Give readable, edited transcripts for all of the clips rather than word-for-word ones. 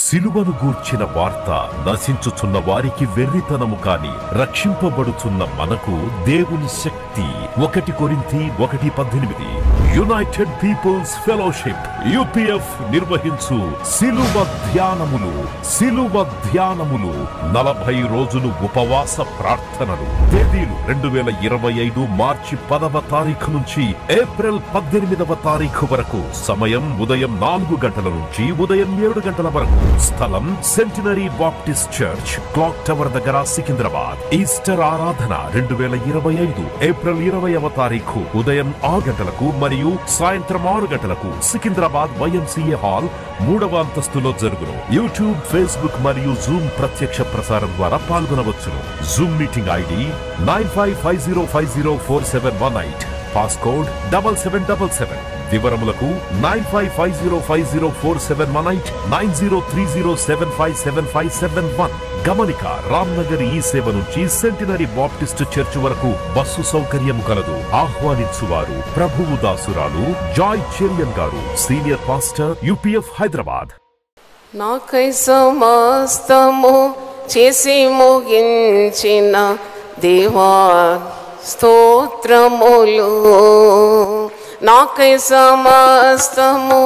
సిలువను గూర్చిన వార్త నశించుచున్న వారికి వెర్రితనము కాని రక్షింపబడుచున్న మనకు దేవుని శక్తి. 1 కొరింథీ 1:18. యునైటెడ్ పీపుల్స్ ఫెలోషిప్ యూపీఎఫ్ నిర్వహించు సిలువ ధ్యానములు 40 రోజులు ఉపవాస ప్రార్థనలు. తేదీలు 2025 మార్చి 10వ తారీఖు నుంచి ఏప్రిల్ 18వ తారీఖు వరకు. సమయం ఉదయం 4 గంటల నుంచి ఉదయం 7 గంటల వరకు. స్థలం centenary Baptist church, clock tower దగ్గర, సికింద్రాబాద్. ఈస్టర్ ఆరాధన 2025 ఏప్రిల్ 20వ తారీఖు ఉదయం 6 గంటలకు మరియు సాయంత్రం 6 గంటలకు సికింద్రాబాద్ YMCA హాల్ 3వ అంతస్తులో జరుగును. యూట్యూబ్, ఫేస్బుక్ మరియు జూమ్ ప్రత్యక్ష ప్రసారం ద్వారా పాల్గొనవచ్చును. Zoom meeting ID 9550504718. పాస్కోడ్ 7777. వివరములకు 9550504718 9030757571. గమనిక, రామ్నగర్ ఈ సేవ నుంచి సెంటినరీ బాప్టిస్ట్ చర్చ్ వరకు బస్సు సౌకర్యం కలదు. ఆహ్వానించువారు ప్రభువు దాసురాలు జాయ్ చెరియన్ గారు, సీనియర్ పాస్టర్, UPF హైదరాబాద్. నాకై సమస్తము చేసి ముగించిన దేవా స్తోత్రములు. నాకై సమస్తము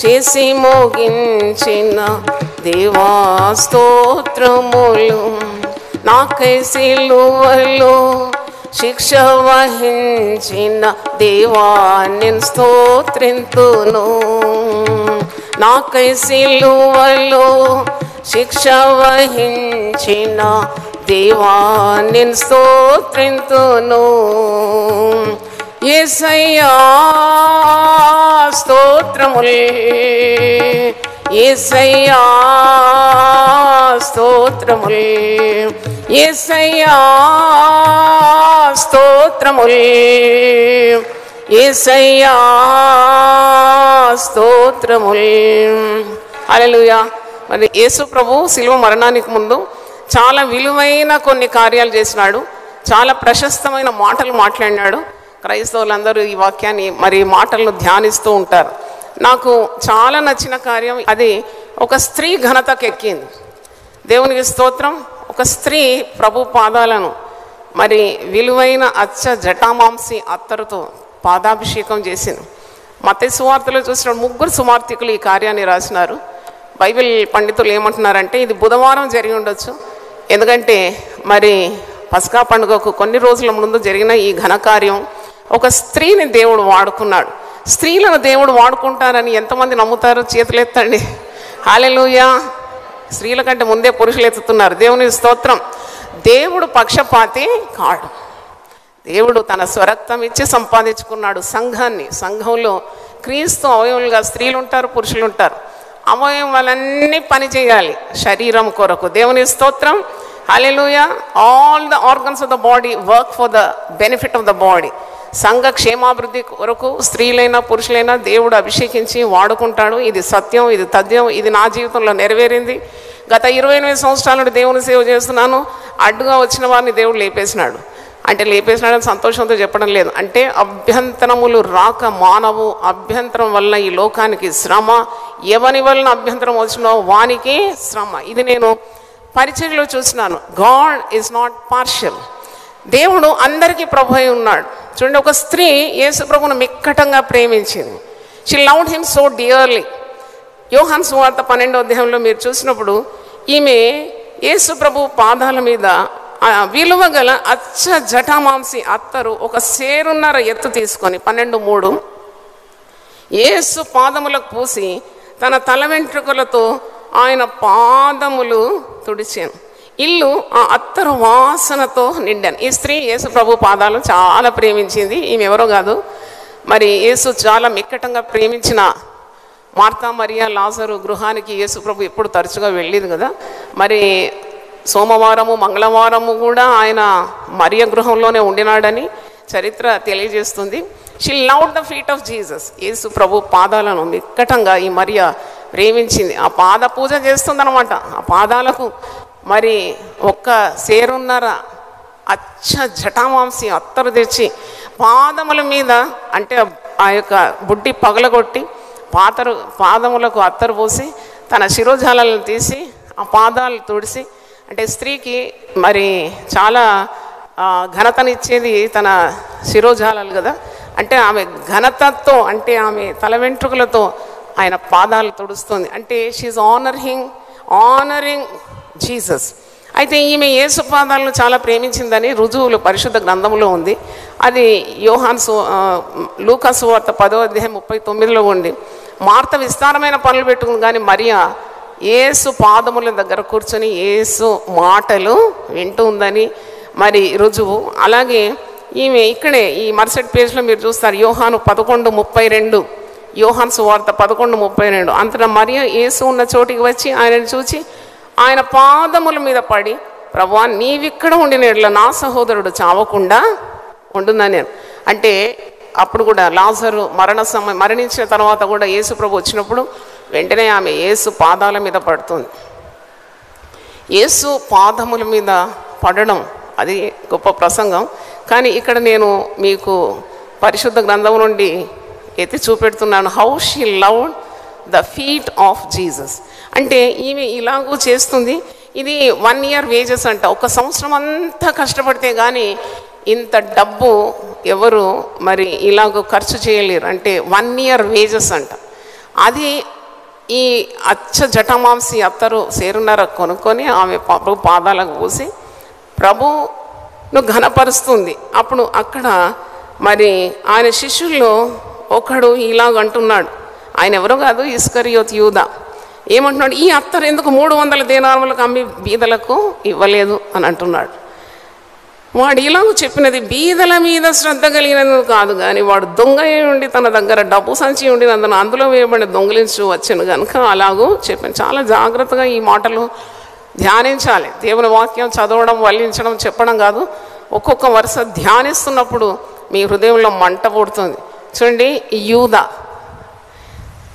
చేసి ముగించిన దేవా స్తోత్రములు. నాకై సిలువలో శిక్ష వహించిన దేవా నేను స్తోత్రింతును. నాకై సిలువలో శిక్ష వహించిన దేవా నేను స్తోత్రింతును. యేసయ్యా స్తోత్రములే, యేసయ్యా స్తోత్రములే, యేసయ్యా స్తోత్రములే, యేసయ్యా స్తోత్రములే. హల్లెలూయా. మరి యేసు ప్రభు శిలువ మరణానికి ముందు చాలా విలువైన కొన్ని కార్యాలు చేసినాడు. చాలా ప్రశస్తమైన మాటలు మాట్లాడినాడు. క్రైస్తవులందరూ ఈ వాక్యాన్ని మరి మాటలను ధ్యానిస్తూ ఉంటారు. నాకు చాలా నచ్చిన కార్యం అది, ఒక స్త్రీ ఘనతకు ఎక్కింది. దేవునికి స్తోత్రం. ఒక స్త్రీ ప్రభు పాదాలను మరి విలువైన అచ్చ జటామాంసి అత్తరుతో పాదాభిషేకం చేసింది. మత్తయి సువార్తలో చూసిన 3 సువార్తికులు ఈ కార్యాన్ని రాసినారు. బైబిల్ పండితులు ఏమంటున్నారంటే ఇది బుధవారం జరిగి ఉండొచ్చు. ఎందుకంటే మరి పస్కా పండుగకు కొన్ని రోజుల ముందు జరిగిన ఈ ఘనకార్యం ఒక స్త్రీని దేవుడు వాడుకున్నాడు. స్త్రీలను దేవుడు వాడుకుంటారని ఎంతమంది నమ్ముతారు? చేతులెత్తండి. హల్లెలూయా. స్త్రీల కంటే ముందే పురుషులు ఎత్తుతున్నారు. దేవుని స్తోత్రం. దేవుడు పక్షపాతి కాడు. దేవుడు తన స్వరక్తం ఇచ్చి సంపాదించుకున్నాడు సంఘాన్ని. సంఘంలో క్రీస్తు అవయవులుగా స్త్రీలు ఉంటారు, పురుషులు ఉంటారు. అవయవాలన్నీ పని చేయాలి శరీరం కొరకు. దేవుని స్తోత్రం. Hallelujah. All the organs of the body work for the benefit of the body. సంఘ క్షేమాభివృద్ధి కొరకు స్త్రీలైనా పురుషులైనా దేవుడు అభిషేకించి వాడుకుంటాడు. ఇది సత్యం, ఇది తథ్యం. ఇది నా జీవితంలో నెరవేరింది. గత 28 సంవత్సరాల నుండి దేవుని సేవ చేస్తున్నాను. అడ్డుగా వచ్చిన వారిని దేవుడు లేపేసినాడు. అంటే లేపేసినాడని సంతోషంతో చెప్పడం లేదు. అంటే అభ్యంతరములు రాక మానవు. అభ్యంతరం వల్ల ఈ లోకానికి శ్రమ. ఎవని వలన అభ్యంతరం వచ్చినో వానికి శ్రమ. ఇది నేను పరిచర్యలో చూసినాను. God is not partial. దేవుడు అందరికీ ప్రభు అయి ఉన్నాడు. చూడండి, ఒక స్త్రీ యేసు ప్రభువును మిక్కటంగా ప్రేమించింది. She loved him so dearly. యోహాను సువార్త 12వ అధ్యాయంలో మీరు చూసినప్పుడు ఈమె యేసు ప్రభు పాదాల మీద విలువ గల అచ్చ జటామాంసి అత్తరు ఒక సేరున్నర ఎత్తు తీసుకొని 12:3 యేసు పాదములకు పూసి తన తల వెంట్రుకలతో ఆయన పాదములు తుడిచాను. ఇల్లు ఆ అత్తరు వాసనతో నిండాను. ఈ స్త్రీ యేసు ప్రభు పాదాలు చాలా ప్రేమించింది. ఈమె ఎవరో కాదు, మరి యేసు చాలా మిక్కటంగా ప్రేమించిన మార్తా మరియా లాజరు గృహానికి యేసు ప్రభు ఎప్పుడు తరచుగా వెళ్ళేది కదా. మరి సోమవారము మంగళవారము కూడా ఆయన మరియ గృహంలోనే ఉండినాడని చరిత్ర తెలియజేస్తుంది. She loved the feet of Jesus. యేసు ప్రభు పాదాలను మిక్కటంగా ఈ మరియ ప్రేమించింది. ఆ పాద పూజ చేస్తుందన్నమాట. ఆ పాదాలకు మరి ఒక్క సేరున్నర అచ్చ జటామాంసి అత్తరు తెచ్చి పాదముల మీద, అంటే ఆ యొక్క బుడ్డి పగలగొట్టి పాదములకు అత్తరు పోసి తన శిరోజాలను తీసి ఆ పాదాలు తుడిసి, అంటే స్త్రీకి మరి చాలా ఘనతనిచ్చేది తన శిరోజాలాలు కదా, అంటే ఆమె ఘనతతో, అంటే ఆమె తల వెంట్రుకలతో ఆయన పాదాలు తుడుస్తుంది. అంటే షీఈ్ ఆనరింగ్ జీసస్. అయితే ఈమె యేసు పాదాలను చాలా ప్రేమించిందని రుజువులు పరిశుద్ధ గ్రంథంలో ఉంది. అది లూకా సువార్త 10:39 ఉంది. మార్త విస్తారమైన పనులు పెట్టుకుంది, కానీ మరియా యేసు పాదముల దగ్గర కూర్చొని యేసు మాటలు వింటూ ఉందని మరి రుజువు. అలాగే ఈమె ఇక్కడే ఈ మరుసటి పేజ్లో మీరు చూస్తారు, యోహాను 11:32, యోహాను సువార్త 11:32. అంతటా మరియా యేసు ఉన్న చోటికి వచ్చి ఆయనను చూచి ఆయన పాదముల మీద పడి, ప్రభువా నీవిక్కడ ఉండిన ఎడల నా సహోదరుడు చావకుండా ఉంటుందని నేను. అంటే అప్పుడు కూడా లాజరు మరణించిన తర్వాత కూడా యేసు ప్రభు వచ్చినప్పుడు వెంటనే ఆమె యేసు పాదాల మీద పడుతుంది. యేసు పాదముల మీద పడడం అది గొప్ప ప్రసంగం. కానీ ఇక్కడ నేను మీకు పరిశుద్ధ గ్రంథం నుండి ఎత్తి చూపెడుతున్నాను, how she loved the feet of Jesus. అంటే ఈమె ఇలాగూ చేస్తుంది. ఇది 1 year వేజెస్ అంట. 1 సంవత్సరం అంతా కష్టపడితే కానీ ఇంత డబ్బు ఎవరు మరి ఇలాగ ఖర్చు చేయలేరు. అంటే 1 year వేజెస్ అంట. అది ఈ జటమాంసి అత్తరు సేరున్నర కొనుక్కొని ఆమె పాదాలకు పూసి ప్రభును ఘనపరుస్తుంది. అప్పుడు అక్కడ మరి ఆయన శిష్యుల్లో ఒకడు ఇలాగంటున్నాడు, ఆయన ఎవరో కాదు, ఇస్కరియోతు యూదా. ఏమంటున్నాడు, ఈ అత్తరు ఎందుకు 300 దేనారములకు అమ్మి బీదలకు ఇవ్వలేదు అని అంటున్నాడు. వాడు ఇలాగ చెప్పినది బీదల మీద శ్రద్ధ కలిగినందుకు కాదు, కానీ వాడు దొంగ ఉండి తన దగ్గర డబ్బు సంచి ఉండినందున అందులో వేయబడి దొంగిలించు వచ్చాను కనుక అలాగూ చెప్పాను. చాలా జాగ్రత్తగా ఈ మాటలు ధ్యానించాలి. దేవుని వాక్యం చదవడం, వల్లించడం, చెప్పడం కాదు. ఒక్కొక్క వరుస ధ్యానిస్తున్నప్పుడు మీ హృదయంలో మంట పుడుతుంది. చూడండి, యూదా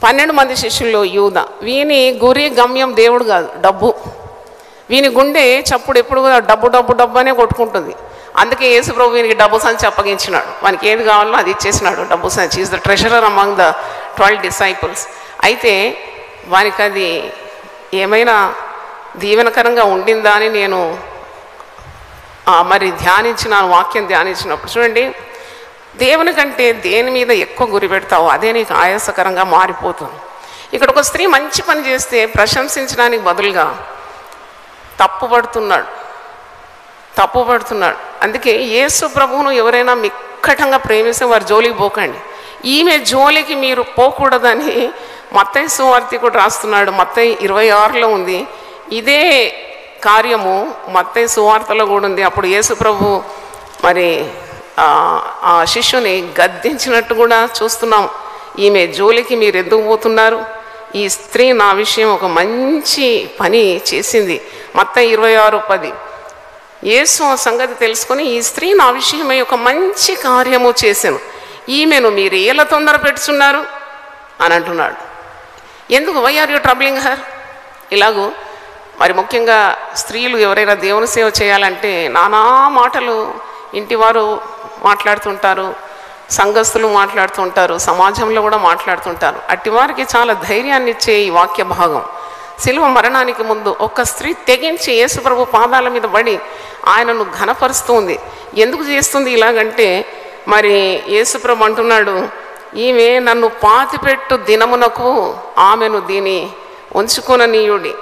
12 మంది శిష్యుల్లో యూదా. వీని గురి గమ్యం దేవుడు కాదు, డబ్బు. వీని గుండె చప్పుడు ఎప్పుడు డబ్బు డబ్బు డబ్బు అనే కొట్టుకుంటుంది. అందుకే యేసు ప్రభు వీనికి డబ్బు సంచి అప్పగించినాడు. వానికి ఏది కావాలో అది ఇచ్చేసినాడు, డబ్బు సంచి. Is the treasurer among the 12 disciples. అయితే వానికి అది ఏమైనా దీవెనకరంగా ఉండిందా అని నేను మరి వాక్యం ధ్యానించినప్పుడు చూడండి, దేవుని కంటే దేని మీద ఎక్కువ గురి పెడతావో అదే నీకు ఆయాసకరంగా మారిపోతుంది. ఇక్కడ ఒక స్త్రీ మంచి పని చేస్తే ప్రశంసించడానికి బదులుగా తప్పుపడుతున్నాడు. అందుకే యేసు ప్రభువును ఎవరైనా మిక్కటంగా ప్రేమిస్తే వారి జోలికి పోకండి. ఈమె జోలికి మీరు పోకూడదని మత్తయి సువార్తికుడు రాస్తున్నాడు. మత్తయి 26లో ఉంది. ఇదే కార్యము మత్తయి సువార్తలో కూడా ఉంది. అప్పుడు యేసు ప్రభు మరి ఆ శిష్యుని గద్దించినట్టు కూడా చూస్తున్నాం. ఈమె జోలికి మీరు ఎందుకు పోతున్నారు? ఈ స్త్రీ నా విషయం ఒక మంచి పని చేసింది. మత్తయి 26:10. యేసు ఆ సంగతి తెలుసుకొని ఈ స్త్రీ నా విషయమై ఒక మంచి కార్యము చేశాను, ఈమెను మీరు ఎలా తొందర పెట్టుచున్నారు అని అంటున్నాడు. ఎందుకు? Why are you troubling her? ఇలాగూ మరి ముఖ్యంగా స్త్రీలు ఎవరైనా దేవుని సేవ చేయాలంటే నానా మాటలు ఇంటివారు మాట్లాడుతుంటారు, సంఘస్థులు మాట్లాడుతుంటారు, సమాజంలో కూడా మాట్లాడుతుంటారు. అట్టివారికి చాలా ధైర్యాన్ని ఇచ్చే ఈ వాక్య భాగం. శిలువ మరణానికి ముందు ఒక స్త్రీ తెగించి యేసుప్రభు పాదాల మీద పడి ఆయనను ఘనపరుస్తుంది. ఎందుకు చేస్తుంది ఇలాగంటే, మరి యేసుప్రభు అంటున్నాడు, ఈమె నన్ను పాతిపెట్టు దినమునకు ఆమెను దీని ఉంచుకొననీయుడి.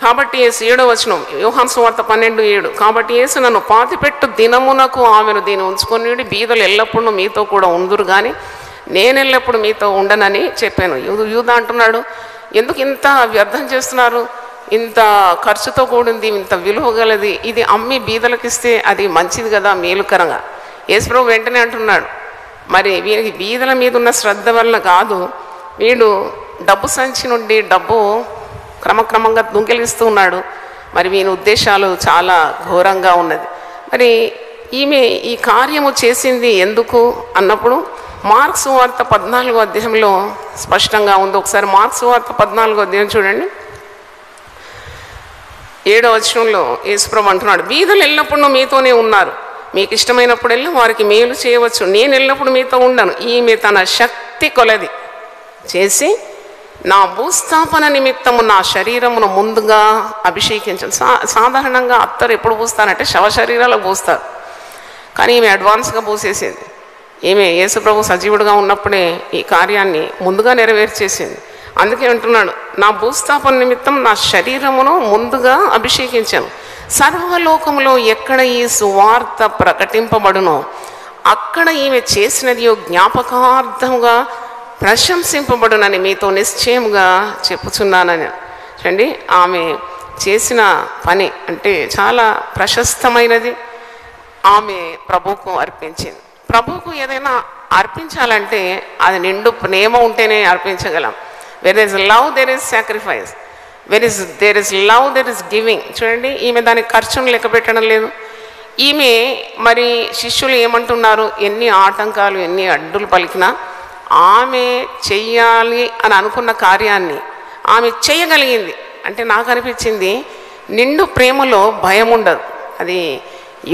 కాబట్టి యేసు 7వ వచనం, యోహాను సువార్త 12:7. కాబట్టి యేసు నన్ను పాతిపెట్టు దినమునకు ఆమెను దీన్ని ఉంచుకొనీయుడి, బీదలు ఎల్లప్పుడూ మీతో కూడా ఉందురు కానీ నేను ఎల్లప్పుడు మీతో ఉండనని చెప్పాను. యూదా అంటున్నాడు, ఎందుకు ఇంత వ్యర్థం చేస్తున్నారు? ఇంత ఖర్చుతో కూడింది, ఇంత విలువ గలది, ఇది అమ్మి బీదలకు ఇస్తే అది మంచిది కదా, మేలుకరంగా. యేసుప్రభు వెంటనే అంటున్నాడు, మరి వీరికి బీదల మీద ఉన్న శ్రద్ధ వల్ల కాదు, వీడు డబ్బు సంచి నుండి డబ్బు క్రమక్రమంగా దొంగిలిస్తూ ఉన్నాడు. మరి వీని ఉద్దేశాలు చాలా ఘోరంగా ఉన్నది. మరి ఈమె ఈ కార్యము చేసింది ఎందుకు అన్నప్పుడు మార్క్స్ సువార్త 14వ అధ్యాయంలో స్పష్టంగా ఉంది. ఒకసారి మార్క్స్ సువార్త 14వ అధ్యాయం చూడండి. 7వ వచనంలో యేసుప్రభు అంటున్నాడు, బీదలు ఎల్లప్పుడూ మీతోనే ఉన్నారు, మీకు ఇష్టమైనప్పుడెల్లా వారికి మేలు చేయవచ్చు, నేను ఎల్లప్పుడు మీతో ఉండను. ఈమె తన శక్తి కొలది చేసి నా భూస్థాపన నిమిత్తము నా శరీరమును ముందుగా అభిషేకించాను. సాధారణంగా అత్తరు ఎప్పుడు పూస్తారంటే శవశరీరాలకు పూస్తారు, కానీ ఈమె అడ్వాన్స్గా పూసేసింది. ఈమె యేసుప్రభు సజీవుడిగా ఉన్నప్పుడే ఈ కార్యాన్ని ముందుగా నెరవేర్చేసింది. అందుకే అంటున్నాడు, నా భూస్థాపన నిమిత్తం నా శరీరమును ముందుగా అభిషేకించాను. సర్వలోకములో ఎక్కడ ఈ సువార్త ప్రకటింపబడునో అక్కడ ఈమె చేసినది జ్ఞాపకార్థముగా ప్రశంసింపబడునని మీతో నిశ్చయముగా చెప్పుచున్నానని. చూడండి, ఆమె చేసిన పని అంటే చాలా ప్రశస్తమైనది. ఆమె ప్రభువుకు అర్పించింది. ప్రభువుకు ఏదైనా అర్పించాలంటే అది నిండు ప్రేమ ఉంటేనే అర్పించగలం. Where is love there is sacrifice, there is love there is giving. చూడండి, ఈమె దానికి ఖర్చును లెక్క పెట్టడం లేదు. ఈమె మరి శిష్యులు ఏమంటున్నారు, ఎన్ని ఆటంకాలు ఎన్ని అడ్డులు పలికినా ఆమె చెయ్యాలి అని అనుకున్న కార్యాన్ని ఆమె చేయగలిగింది. అంటే నాకు అనిపించింది, నిండు ప్రేమలో భయం ఉండదు. అది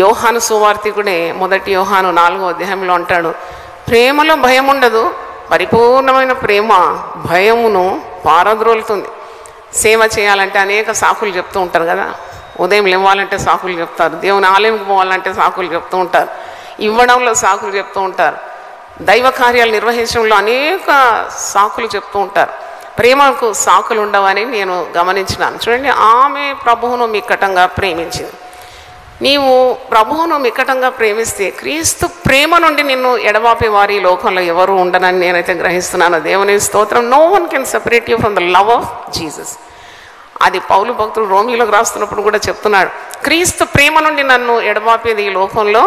యోహాను సువార్తికుడే మొదటి యోహాను 4వ అధ్యాయంలో అంటాడు, ప్రేమలో భయం ఉండదు, పరిపూర్ణమైన ప్రేమ భయమును పారద్రోలుతుంది. సేవ చేయాలంటే అనేక సాకులు చెప్తూ ఉంటారు కదా. ఉదయం లేవాలంటే సాకులు చెప్తారు, దేవుని ఆలయంకి పోవాలంటే సాకులు చెప్తూ ఉంటారు, ఇవ్వడంలో సాకులు చెప్తూ ఉంటారు, దైవ కార్యాలు నిర్వహించడంలో అనేక సాకులు చెప్తూ ఉంటారు. ప్రేమకు సాకులు ఉండవని నేను గమనించినాను. చూడండి, ఆమె ప్రభువును మిక్కటంగా ప్రేమించింది. నీవు ప్రభువును మిక్కటంగా ప్రేమిస్తే క్రీస్తు ప్రేమ నుండి నిన్ను ఎడబాపే వారి లోకంలో ఎవరు ఉండనని నేనైతే గ్రహిస్తున్నాను. దేవుని స్తోత్రం. No one can separate you from the love of Jesus. అది పౌలు భక్తుడు రోమీలకు రాస్తున్నప్పుడు కూడా చెప్తున్నాడు, క్రీస్తు ప్రేమ నుండి నన్ను ఎడబాపేది ఈ లోకంలో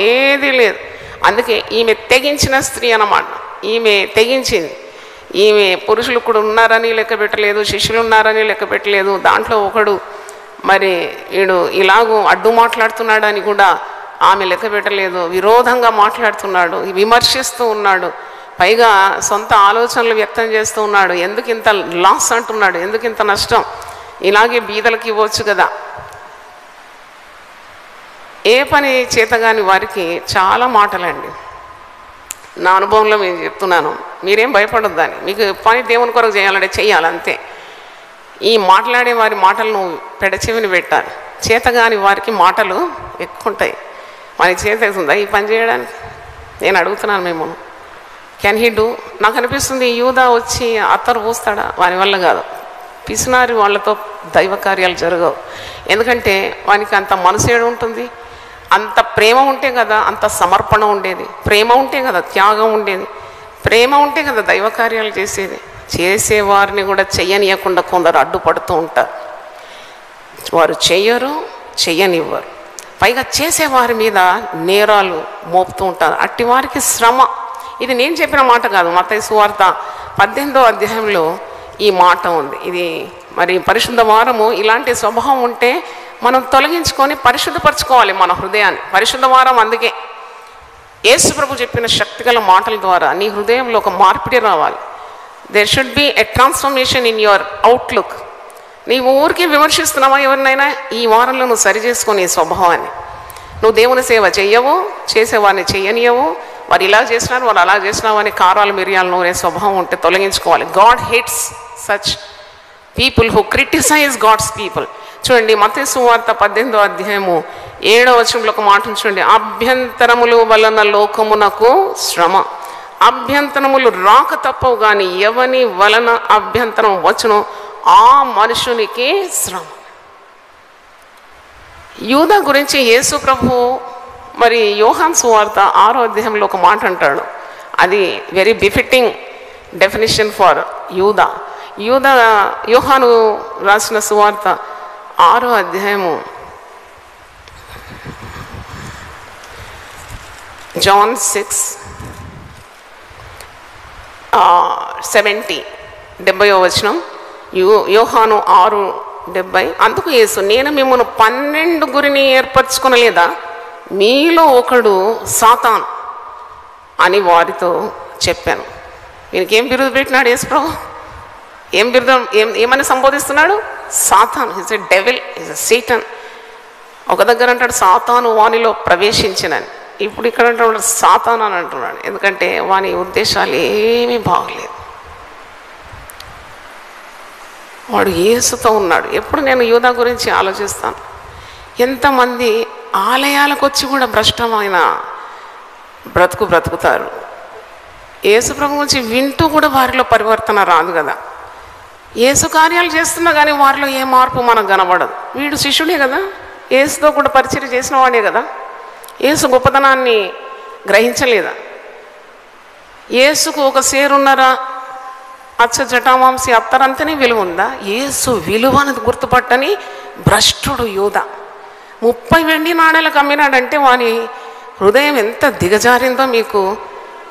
ఏదీ లేదు. అందుకే ఈమె తెగించిన స్త్రీ అన్నమాట. ఈమె తెగించింది. ఈమె పురుషులు కూడా ఉన్నారని లెక్క పెట్టలేదు, శిష్యులు ఉన్నారని లెక్క పెట్టలేదు. దాంట్లో ఒకడు మరి వీడు ఇలాగూ అడ్డు మాట్లాడుతున్నాడు అని కూడా ఆమె లెక్క పెట్టలేదు. విరోధంగా మాట్లాడుతున్నాడు, విమర్శిస్తూ ఉన్నాడు, పైగా సొంత ఆలోచనలు వ్యక్తం చేస్తూ ఉన్నాడు. ఎందుకు ఇంత లాస్ అంటున్నాడు, ఎందుకు ఇంత నష్టం, ఇలాగే బీదలకు ఇవ్వచ్చు కదా. ఏ పని చేతగాని వారికి చాలా మాటలండి. నా అనుభవంలో నేను చెప్తున్నాను, మీరేం భయపడొద్దు దాన్ని. మీకు పని దేవుని కొరకు చేయాలంటే చెయ్యాలంతే. ఈ మాట్లాడే వారి మాటలు నువ్వు పెడచెవిని పెట్టాలి. చేతగాని వారికి మాటలు ఎక్కువ ఉంటాయి. వారికి చేత అవుతుందా ఈ పని చేయడానికి? నేను అడుగుతున్నాను మిమ్మల్ని, కెన్ హీ డూ? నాకు అనిపిస్తుంది యూదా వచ్చి అత్తరు పూస్తాడా? వాని వల్ల కాదు. పిసినారి వాళ్ళతో దైవ కార్యాలు జరగవు. ఎందుకంటే వానికి అంత మనసు ఏడు ఉంటుంది, అంత ప్రేమ ఉంటే కదా అంత సమర్పణ ఉండేది, ప్రేమ ఉంటే కదా త్యాగం ఉండేది, ప్రేమ ఉంటే కదా దైవ కార్యాలు చేసేది. చేసేవారిని కూడా చెయ్యనియకుండా కొందరు అడ్డుపడుతూ ఉంటారు. వారు చెయ్యరు, చెయ్యనివ్వరు, పైగా చేసేవారి మీద నేరాలు మోపుతూ ఉంటారు. అట్టి వారికి శ్రమ. ఇది నేను చెప్పిన మాట కాదు, మత్తయి సువార్త 18వ అధ్యాయంలో ఈ మాట ఉంది. ఇది మరి పరిశుద్ధ వారము. ఇలాంటి స్వభావం ఉంటే మనం తొలగించుకొని పరిశుద్ధపరచుకోవాలి మన హృదయాన్ని. పరిశుద్ధ వారం అందుకే యేసు ప్రభు చెప్పిన శక్తిగల మాటల ద్వారా నీ హృదయంలో ఒక మార్పిడి రావాలి. There should be a transformation in your outlook. నీవు ఊరికే విమర్శిస్తున్నావా ఎవరినైనా? ఈ వారంలో నువ్వు సరి చేసుకొని ఈ స్వభావాన్ని. నువ్వు దేవుని సేవ చెయ్యవు, చేసేవారిని చెయ్యనియవు, వారు ఇలా చేసినారు వారు అలా చేసినావు అని కారాలు మిరియాలు నూరే స్వభావం ఉంటే తొలగించుకోవాలి. God hates such people who criticise God's people. చూడండి, మత్తయి సువార్త 18వ అధ్యాయము 7వ వచనంలో ఒక మాట చూడండి, అభ్యంతరములు వలన లోకమునకు శ్రమ, అభ్యంతరములు రాక తప్పవు కానీ ఎవని వలన అభ్యంతరం వచ్చునో ఆ మనుషునికి శ్రమ. యూదా గురించి యేసు ప్రభు మరి యోహాను సువార్త 6వ అధ్యాయంలో ఒక మాట అంటాడు. అది వెరీ బిఫిట్టింగ్ డెఫినిషన్ ఫర్ యూదా. యోహాను రాసిన సువార్త 6వ అధ్యాయము John 6:70 70వ వచనం. యోహాను 6:70. అందుకు యేసు, నేను మిమ్మల్ని 12 ఏర్పరచుకొనలేదా? మీలో ఒకడు సాతాను అని వారితో చెప్పాను. వీనికి ఏం బిరుదు పెట్టినాడు యేసు ప్రభు? ఏం బిరుదం ఏమని సంబోధిస్తున్నాడు? సాతాను. Is a devil, is a Satan. ఒక దగ్గర అంటాడు సాతాను వానిలో ప్రవేశించినని, ఇప్పుడు ఇక్కడ అంటాడు సాతాను అని అంటున్నాడు. ఎందుకంటే వాని ఉద్దేశాలు ఏమీ బాగలేదు. వాడు యేసుతో ఉన్నాడు. ఎప్పుడు నేను యూదా గురించి ఆలోచిస్తాను, ఎంతమంది ఆలయాలకు వచ్చి కూడా భ్రష్టమైన బ్రతుకుతారు. యేసు ప్రభు గురించి వింటూ కూడా వారిలో పరివర్తన రాదు కదా. యేసు కార్యాలు చేస్తున్నా కానీ వారిలో ఏ మార్పు మనకు కనబడదు. వీడు శిష్యుడే కదా, యేసుతో కూడా పరిచయం చేసిన వాడే కదా. యేసు గొప్పతనాన్ని గ్రహించలేదా? యేసుకు ఒక సేరున్నరా అచ్చ జటామాంసి అత్తరంతనే విలువ ఉందా? యేసు విలువను గుర్తుపట్టని భ్రష్టుడు యూదా 30 వెండి నాణేలకు అమ్మినాడంటే వాని హృదయం ఎంత దిగజారిందో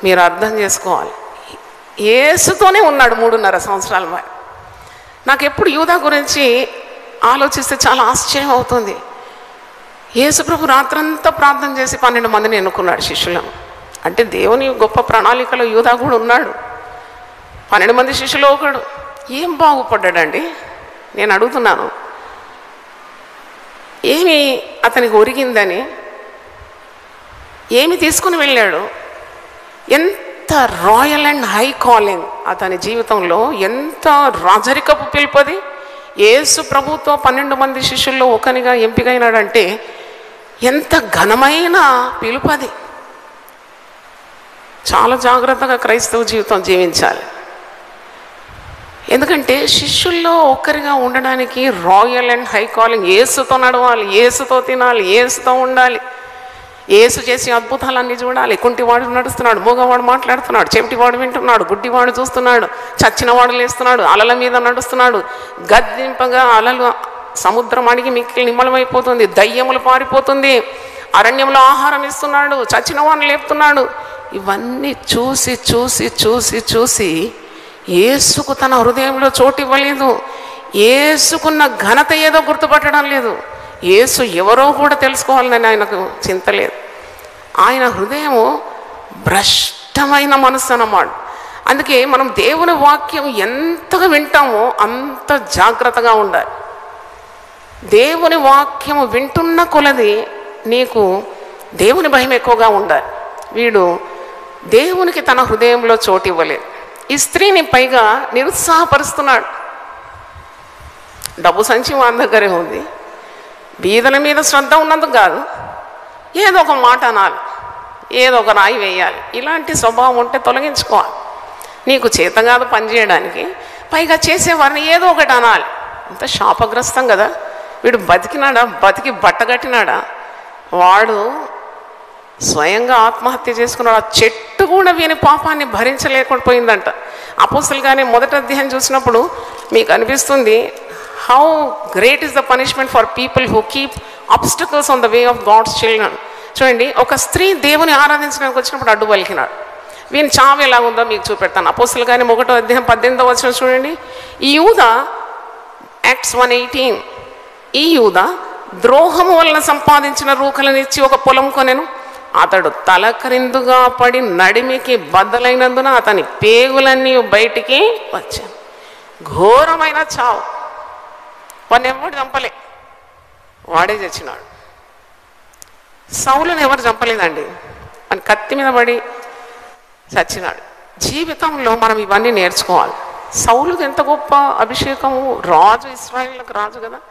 మీరు అర్థం చేసుకోవాలి. యేసుతోనే ఉన్నాడు 3.5 సంవత్సరాల వాడు. నాకు ఎప్పుడు యూదా గురించి ఆలోచిస్తే చాలా ఆశ్చర్యం అవుతుంది. యేసు ప్రభు రాత్రంతా ప్రార్థన చేసి 12 మందిని ఎన్నుకున్నాడు శిష్యులను. అంటే దేవుని గొప్ప ప్రణాళికలో యూదా కూడా ఉన్నాడు. 12 మంది శిష్యులు ఒకడు. ఏం బాగుపడ్డాడండి నేను అడుగుతున్నాను. ఏమి అతనికి ఒరిగిందని, ఏమి తీసుకుని వెళ్ళాడు? ఎంత రాయల్ అండ్ హై కాలింగ్ అతని జీవితంలో, ఎంత రాజరికపు పిలుపది. యేసు ప్రభుతో 12 మంది శిష్యుల్లో ఒకనిగా ఎంపికైనాడంటే ఎంత ఘనమైన పిలుపది. చాలా జాగ్రత్తగా క్రైస్తవ జీవితం జీవించాలి. ఎందుకంటే శిష్యుల్లో ఒక్కరిగా ఉండడానికి రాయల్ అండ్ హై కాలింగ్, యేసుతో నడవాలి, యేసుతో తినాలి, యేసుతో ఉండాలి, యేసు చేసే అద్భుతాలన్నీ చూడాలి. కుంటివాడు నడుస్తున్నాడు, మూగవాడు మాట్లాడుతున్నాడు, చెవిటివాడు వింటున్నాడు, గుడ్డివాడు చూస్తున్నాడు, చచ్చినవాడు లేస్తున్నాడు, అలల మీద నడుస్తున్నాడు, గద్దింపగా అలలు సముద్రం అడిగి మిక్కిలి నిమ్మలమైపోతుంది, దయ్యములు పారిపోతుంది, అరణ్యంలో ఆహారం ఇస్తున్నాడు, చచ్చిన వాడిని లేపుతున్నాడు. ఇవన్నీ చూసి చూసి చూసి చూసి యేసుకు తన హృదయంలో చోటు ఇవ్వలేదు. యేసుకున్న ఘనత ఏదో గుర్తుపట్టడం లేదు. యేసు ఎవరో కూడా తెలుసుకోవాలని ఆయనకు చింత లేదు. ఆయన హృదయము భ్రష్టమైన మనస్సు అన్నమాట. అందుకే మనం దేవుని వాక్యం ఎంతగా వింటామో అంత జాగ్రత్తగా ఉండాలి. దేవుని వాక్యము వింటున్న కొలది నీకు దేవుని భయం ఎక్కువగా ఉండాలి. వీడు దేవునికి తన హృదయంలో చోటు ఇవ్వలేదు. ఈ స్త్రీని పైగా నిరుత్సాహపరుస్తున్నాడు. డబ్బు సంచి వాని దగ్గరే ఉంది, బీదల మీద శ్రద్ధ ఉన్నందుకు కాదు, ఏదో ఒక మాట అనాలి, ఏదో ఒక రాయి వేయాలి. ఇలాంటి స్వభావం ఉంటే తొలగించుకోవాలి. నీకు చేత కాదు పనిచేయడానికి, పైగా చేసేవారిని ఏదో ఒకటి అనాలి. అంత శాపగ్రస్తం కదా. వీడు బతికినాడా, బతికి బట్టగట్టినాడా? వాడు స్వయంగా ఆత్మహత్య చేసుకున్నాడు. ఆ చెట్టు కూడా వీని పాపాన్ని భరించలేకపోయిందంట. అపోస్తలుగానే 1వ అధ్యాయం చూసినప్పుడు మీకు అనిపిస్తుంది, how great is the punishment for people who keep obstacles on the way of God's children. చూడండి, ఒక స్త్రీ దేవుని ఆరాధించడానికి వచ్చినప్పుడు అడ్డు పలికినాడు. వీని చావు ఎలా ఉందో మీకు చూపెడతాను. అపోస్తలుగానే 1వ అధ్యాయం 18వ వచనం చూడండి. ఈ యూదా, యాక్ట్స్ 1:18, ఈ యూదా ద్రోహము వలన సంపాదించిన రూకలనిచ్చి ఒక పొలం కొనెను. అతడు తలక్రిందుగా పడి నడిమికి బద్దలైనందున అతని పేగులన్నీ బయటికి వచ్చాను. ఘోరమైన చావు. వాడిని ఎవరు చంపలే, వాడే చచ్చినాడు. సౌలుని ఎవరు చంపలేదండి, అని కత్తి మీద పడి చచ్చినాడు. జీవితంలో మనం ఇవన్నీ నేర్చుకోవాలి. సౌలుకి ఎంత గొప్ప అభిషేకము, రాజు, ఇశ్రాయేలులకు రాజు కదా.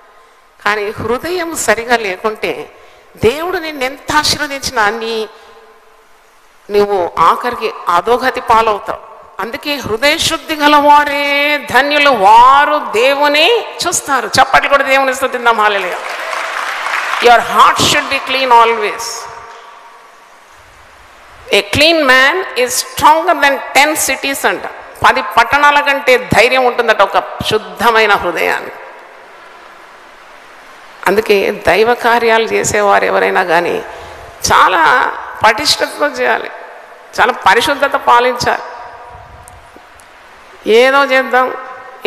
కానీ హృదయం సరిగా లేకుంటే దేవుడు నిన్ను ఎంత ఆశీర్వదించినా నువ్వు ఆఖరికి అధోగతి పాలవుతావు. అందుకే హృదయ శుద్ధి గలవారే ధన్యులు, వారు దేవుని చూస్తారు. చప్పట్లు కూడా దేవుని స్తుతిద్దాం. Hallelujah. Your heart should be clean always. A clean man is stronger than 10 cities అంట. 10 పట్టణాల కంటే ధైర్యం ఉంటుందట ఒక శుద్ధమైన హృదయాన్ని. అందుకే దైవ కార్యాలు చేసేవారు ఎవరైనా కానీ చాలా పటిష్టతతో చేయాలి, చాలా పరిశుద్ధత పాలించాలి. ఏదో చేద్దాం,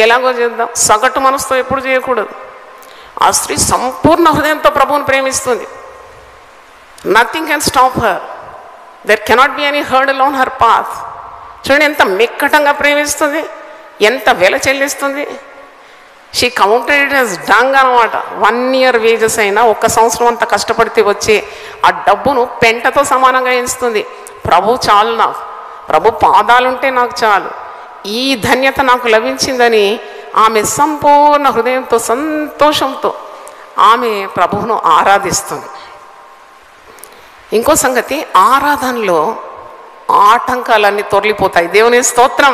ఎలాగో చేద్దాం, సగటు మనసుతో ఎప్పుడు చేయకూడదు. ఆ స్త్రీ సంపూర్ణ హృదయంతో ప్రభువుని ప్రేమిస్తుంది. Nothing can stop her. There cannot be any hurdle on her path. చూడండి ఎంత మిక్కటంగా ప్రేమిస్తుంది, ఎంత వెల చెల్లిస్తుంది. She counted it as dung అనమాట. 1 year వేజెస్ అయినా 1 సంవత్సరం అంత కష్టపడితే వచ్చే ఆ డబ్బును పెంటతో సమానంగా ఎంచుతుంది. ప్రభు చాలు, నాకు ప్రభు పాదాలుంటే నాకు చాలు, ఈ ధన్యత నాకు లభించిందని ఆమె సంపూర్ణ హృదయంతో సంతోషంతో ఆమె ప్రభువును ఆరాధిస్తుంది. ఇంకో సంగతి, ఆరాధనలో ఆటంకాలన్నీ తొలగిపోతాయి. దేవుని స్తోత్రం.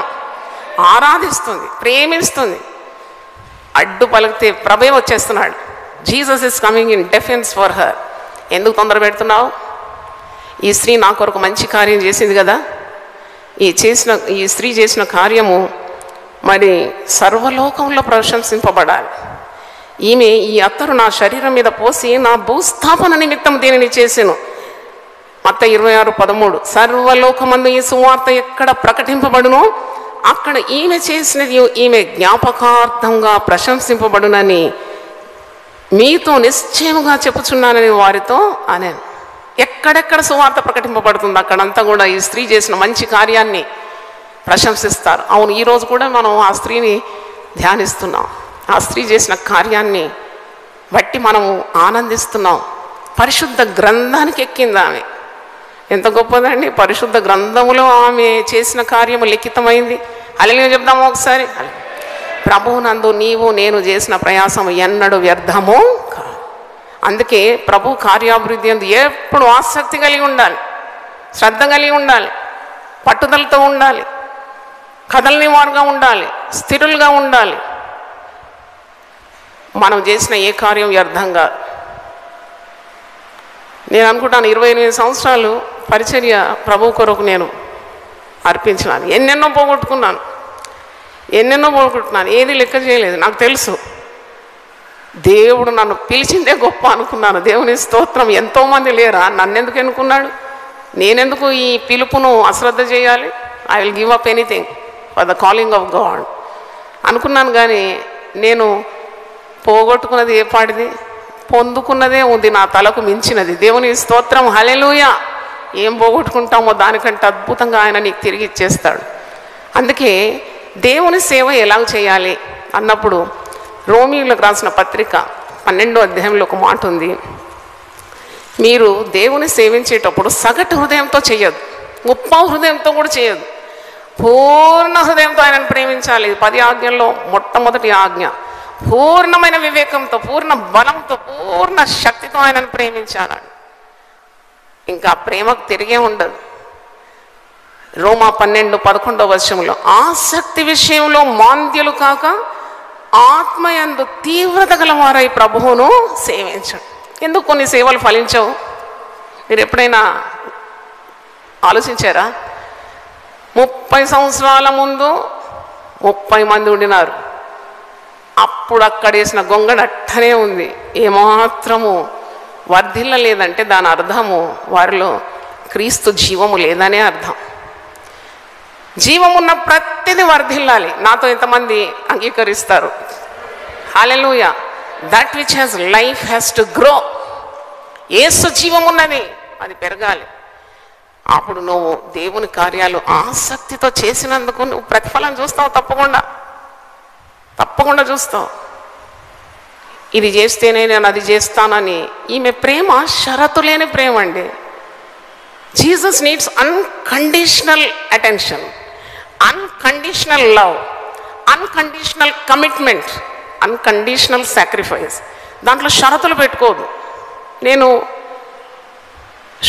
ఆరాధిస్తుంది, ప్రేమిస్తుంది. అడ్డు పలికితే ప్రభే వచ్చేస్తున్నాడు. Jesus is coming in defence for her. ఎందుకు తొందర పెడుతున్నావు? ఈ స్త్రీ నా కొరకు మంచి కార్యం చేసింది కదా. ఈ స్త్రీ చేసిన కార్యము మరి సర్వలోకంలో ప్రశంసింపబడాలి. ఈమె ఈ అత్తరు నా శరీరం మీద పోసి నా భూస్థాపన నిమిత్తం దీనిని చేసెను. మత్తయి 26:13. సర్వలోకమందు ఈ సువార్త ఎక్కడ ప్రకటింపబడునో అక్కడ ఈమె చేసినది ఈమె జ్ఞాపకార్థంగా ప్రశంసింపబడునని మీతో నిశ్చయముగా చెప్పుచున్నానని వారితో అనేను. ఎక్కడెక్కడ సువార్త ప్రకటింపబడుతుంది అక్కడంతా కూడా ఈ స్త్రీ చేసిన మంచి కార్యాన్ని ప్రశంసిస్తారు. అవును, ఈరోజు కూడా మనం ఆ స్త్రీని ధ్యానిస్తున్నాం. ఆ స్త్రీ చేసిన కార్యాన్ని బట్టి మనము ఆనందిస్తున్నాం. పరిశుద్ధ గ్రంథానికి ఎక్కింది ఆమె. ఎంత గొప్పదండి! పరిశుద్ధ గ్రంథములో ఆమె చేసిన కార్యము లిఖితమైంది. హల్లెలూయా చెప్దాము ఒకసారి. ప్రభువునందు నీవు నేను చేసిన ప్రయాసము ఎన్నడూ వ్యర్థము కాదు. అందుకే ప్రభు కార్యాభివృద్ధి అందు ఎప్పుడు ఆసక్తి కలిగి ఉండాలి, శ్రద్ధ కలిగి ఉండాలి, పట్టుదలతో ఉండాలి, కదలని వారుగా ఉండాలి, స్థిరులుగా ఉండాలి. మనం చేసిన ఏ కార్యం వ్యర్థం కాదు. నేను అనుకుంటాను 28 సంవత్సరాలు పరిచర్య ప్రభు కొరకు నేను అర్పించినాను. ఎన్నెన్నో పోగొట్టుకున్నాను, ఏది లెక్క చేయలేదు. నాకు తెలుసు దేవుడు నన్ను పిలిచిందే గొప్ప అనుకున్నాను. దేవుని స్తోత్రం. ఎంతోమంది లేరా? నన్నెందుకు ఎన్నుకున్నాడు? నేనెందుకు ఈ పిలుపును అశ్రద్ధ చేయాలి? I will give up anything for the calling of God అనుకున్నాను. కానీ నేను పోగొట్టుకున్నది ఏ పాటిది? పొందుకున్నదే ఉంది నా తలకు మించినది. దేవుని స్తోత్రం. హల్లెలూయా. ఏం పోగొట్టుకుంటామో దానికంటే అద్భుతంగా ఆయన నీకు తిరిగి ఇచ్చేస్తాడు. అందుకే దేవుని సేవ ఎలా చేయాలి అన్నప్పుడు రోమీయులకు రాసిన పత్రిక 12వ అధ్యాయంలో ఒక మాట ఉంది. మీరు దేవుని సేవించేటప్పుడు సగటు హృదయంతో చేయదు, గొప్ప హృదయంతో కూడా చేయదు, పూర్ణ హృదయంతో ఆయనను ప్రేమించాలి. 10 ఆజ్ఞల్లో మొట్టమొదటి ఆజ్ఞ. పూర్ణమైన వివేకంతో, పూర్ణ బలంతో, పూర్ణ శక్తితో ఆయనను ప్రేమించాలి. ఇంకా ప్రేమకు తిరిగే ఉండదు. రోమా 12:11 వచనంలో ఆసక్తి విషయంలో మాంద్యులు కాక ఆత్మయందు తీవ్రత గలవారై ప్రభువును సేవించండి. ఎందుకు కొన్ని సేవలు ఫలించవు? మీరు ఎప్పుడైనా ఆలోచించారా? 30 సంవత్సరాల ముందు 30 మంది ఉండినారు. అప్పుడు అక్కడ వేసిన గొంగడ అట్టనే ఉంది, ఏమాత్రము వర్ధిల్ల లేదంటే దాని అర్థము వారిలో క్రీస్తు జీవము లేదనే అర్థం. జీవమున్న ప్రతిదీ వర్ధిల్లాలి. నాతో ఎంతమంది అంగీకరిస్తారు? హల్లెలూయా. That which has life has to grow. యేసు జీవమున్నది, అది పెరగాలి. అప్పుడు నువ్వు దేవుని కార్యాలు ఆసక్తితో చేసినందుకు నువ్వు ప్రతిఫలం చూస్తావు. తప్పకుండా చూస్తావు. ఇది చేస్తేనే నేను అది చేస్తానని ఈమె ప్రేమ షరతు లేని ప్రేమ అండి. Jesus needs unconditional attention, unconditional love, unconditional commitment, unconditional sacrifice. దాంట్లో షరతులు పెట్టుకోదు. నేను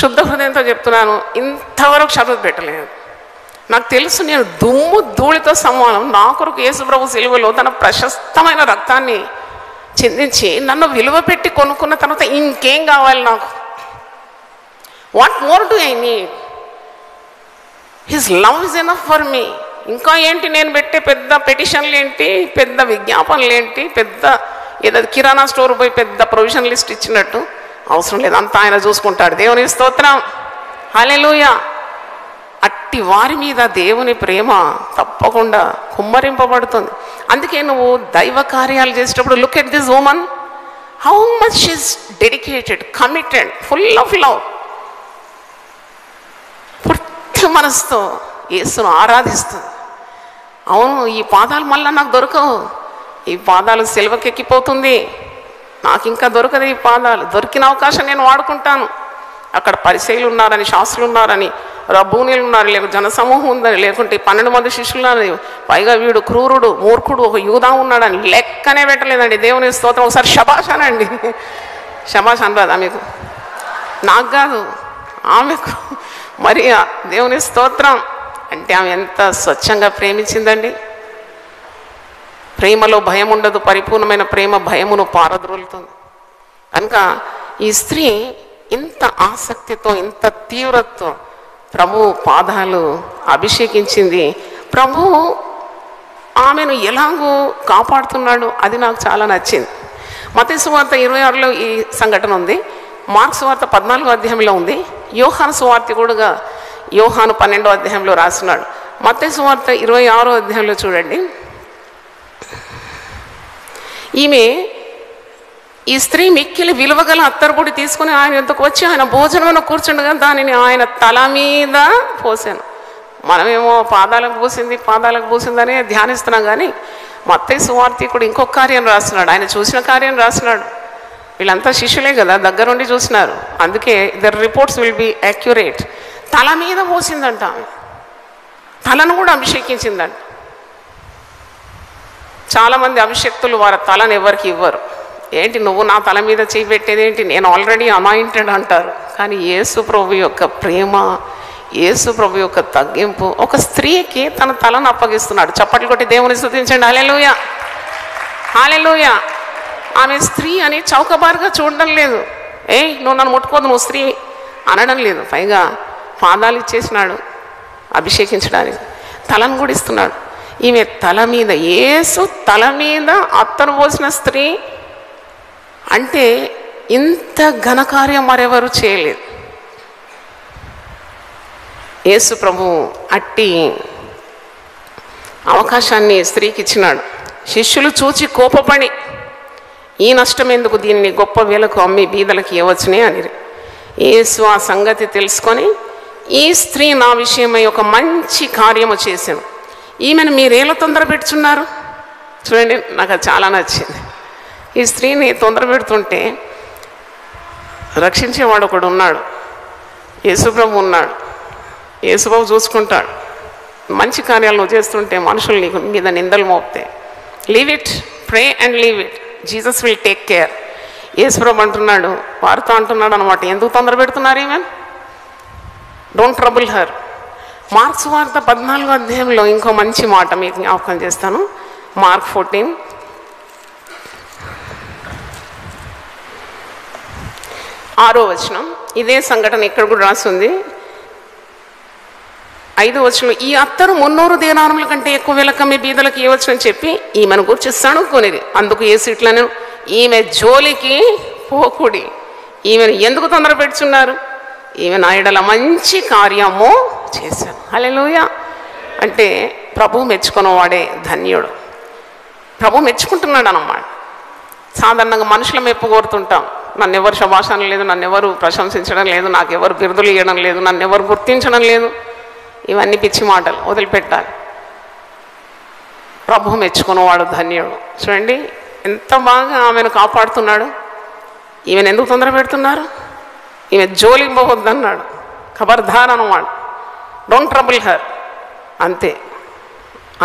శుద్ధ హృదయంతో చెప్తున్నాను, ఇంతవరకు షరతు పెట్టలేదు. నాకు తెలుసు నేను దుమ్ము ధూళితో సమానం. నా కొరకు యేసు ప్రభు సిలువలో తన ప్రశస్తమైన రక్తాన్ని చిందించి నన్ను విలువ పెట్టి కొనుక్కున్న తర్వాత ఇంకేం కావాలి నాకు? What more do I need? His love is enough for me. ఇంకా ఏంటి నేను పెట్టే పెద్ద పెటిషన్లు ఏంటి, పెద్ద విజ్ఞాపనలు ఏంటి, పెద్ద ఏదో కిరాణా స్టోర్ పోయి పెద్ద ప్రొవిజన్ లిస్ట్ ఇచ్చినట్టు అవసరం లేదు. అంతా ఆయన చూసుకుంటాడు. దేవుని స్తోత్రం. హల్లెలూయా. అట్టి వారి మీద దేవుని ప్రేమ తప్పకుండా కుమ్మరింపబడుతుంది. అందుకే నువ్వు దైవ కార్యాలు చేసేటప్పుడు look at this woman, how much is dedicated, committed, full of love. పూర్తి మనసుతో యేసును ఆరాధిస్తుంది. అవును, ఈ పాదాలు మళ్ళీ నాకు దొరకవు, ఈ పాదాలు సిలువకెక్కిపోతుంది, నాకు ఇంకా దొరకదు ఈ పాదాలు. దొరికిన అవకాశం నేను వాడుకుంటాను. అక్కడ పరిసయ్యులు ఉన్నారని, శాస్త్రులు ఉన్నారని, రబ్బూనీలు ఉన్నారు, లేక జనసమూహం ఉందని, లేకుంటే 12 మంది శిష్యులు ఉన్నారని, పైగా వీడు క్రూరుడు, మూర్ఖుడు, ఒక యూదా ఉన్నాడని లెక్కనే పెట్టలేదండి. దేవుని స్తోత్రం. ఒకసారి శబాష్ అనండి. శబాష్ అనరాదా మీకు? నాకు కాదు, ఆమెకు. మరి దేవుని స్తోత్రం. అంటే ఆమె ఎంత స్వచ్ఛంగా ప్రేమించిందండి. ప్రేమలో భయం ఉండదు, పరిపూర్ణమైన ప్రేమ భయమును పారద్రోలుతుంది. కనుక ఈ స్త్రీ ఇంత ఆసక్తితో, ఇంత తీవ్రతతో ప్రభు పాదాలు అభిషేకించింది. ప్రభు ఆమెను ఎలాగూ కాపాడుతున్నాడు, అది నాకు చాలా నచ్చింది. మత్తయి సువార్త 26లో ఈ సంఘటన ఉంది, మార్కు సువార్త 14వ అధ్యాయంలో ఉంది, యోహాను సువార్త కూడా యోహాను 12వ అధ్యాయంలో రాస్తున్నాడు. మత్తయి సువార్త 26వ అధ్యాయంలో చూడండి. ఈ స్త్రీ మిక్కిలి విలువగల అత్తరుపొడి తీసుకుని ఆయన యొద్దకు వచ్చి ఆయన భోజనంలో కూర్చుండగా దానిని ఆయన తల మీద పోసాను. మనమేమో పాదాలకు పూసిందనే ధ్యానిస్తున్నాం. కానీ మత్తయి సువార్తికుడు ఇంకొక కార్యం రాస్తున్నాడు, ఆయన చూసిన కార్యం రాస్తున్నాడు. వీళ్ళంతా శిష్యులే కదా, దగ్గరుండి చూసినారు. అందుకే their reports will be accurate. తల మీద పోసిందంట ఆమె, తలను కూడా అభిషేకించిందంట. చాలామంది అభిషక్తులు వారి తలను ఎవరికి ఇవ్వరు. ఏంటి నువ్వు నా తల మీద చేయి పెట్టేది ఏంటి, నేను ఆల్రెడీ అనాయింటెడ్ అంటారు. కానీ యేసు ప్రభు యొక్క ప్రేమ, యేసు ప్రభు యొక్క తగ్గింపు ఒక స్త్రీకి తన తలను అప్పగిస్తున్నాడు. చప్పట్లు కొట్టి దేవుని స్తుతించండి. హల్లెలూయా, హల్లెలూయా. ఆమె స్త్రీ అని చౌకబారుగా చూడడం లేదు. నువ్వు నన్ను ముట్టుకోదు, నువ్వు స్త్రీ అనడం లేదు. పైగా పాదాలు ఇచ్చేసినాడు అభిషేకించడానికి, తలను కూడా ఇస్తున్నాడు. ఈమె తల మీద, యేసు తల మీద అత్తరు పోసిన స్త్రీ అంటే ఇంత ఘనకార్యం మరెవరు చేయలేదు. యేసు ప్రభు అట్టి అవకాశాన్ని స్త్రీకి ఇచ్చినాడు. శిష్యులు చూచి కోపపడి, ఈ నష్టం ఎందుకు, దీన్ని గొప్ప వేలకు అమ్మి బీదలకు ఇవ్వచ్చునే అని. యేసు ఆ సంగతి తెలుసుకొని, ఈ స్త్రీ నా విషయమై ఒక మంచి కార్యము చేశాను, ఈమెను మీరేలా తొందర పెట్టుచున్నారు. చూడండి, నాకు అది చాలా నచ్చింది. ఈ స్త్రీని తొందర పెడుతుంటే రక్షించేవాడు ఒకడు ఉన్నాడు, యేసుప్రభు ఉన్నాడు. యేసుప్రభు చూసుకుంటాడు. మంచి కార్యాలు నువ్వు చేస్తుంటే మనుషులు నీకు మీద నిందలు మోపితే leave it, pray and leave it, Jesus will take care. యేసుప్రభు అంటున్నాడు, వారితో అంటున్నాడు అనమాట, ఎందుకు తొందర పెడుతున్నారు ఈమె, డోంట్ ట్రబుల్ హర్. మార్కు సువార్త 14వ అధ్యాయంలో ఇంకో మంచి మాట మీకు జ్ఞాపకం చేస్తాను. మార్క్ 14 6వ వచనం. ఇదే సంఘటన ఇక్కడ కూడా రాస్తుంది. 5వ వచనం, ఈ అత్తరు 300 దేనారముల కంటే ఎక్కువ వెలకమ్మి బీదలకు ఇవ్వచ్చు అని చెప్పి ఈమెను గురించి సణుక్కొనిది. అందుకు యేసు ఇట్లను, ఈమె జోలికి పోకుడి, ఈమెను ఎందుకు తొందర పెడుచున్నారు, ఈమె నా ఎడల మంచి కార్యము చేశాను. హల్లెలూయా. అంటే ప్రభు మెచ్చుకున్నవాడే ధన్యుడు. ప్రభు మెచ్చుకుంటున్నాడు అన్నమాట. సాధారణంగా మనుషుల మెప్పు కోరుతుంటాం. నన్ను ఎవరు శభాషణ లేదు, నన్ను ఎవరు ప్రశంసించడం లేదు, నాకు ఎవరు బిరుదులు ఇవ్వడం లేదు, నన్ను ఎవరు గుర్తించడం లేదు. ఇవన్నీ పిచ్చి మాటలు వదిలిపెట్టాలి. ప్రభు మెచ్చుకున్నవాడు ధన్యుడు. చూడండి ఎంత బాగా ఆమెను కాపాడుతున్నాడు. ఈమెను ఎందుకు తొందర పెడుతున్నారు, ఈమె జోలికి పోవద్దన్నాడు. ఖబర్దార్ అన్నమాట, డోంట్ ట్రబుల్ హర్. అంతే,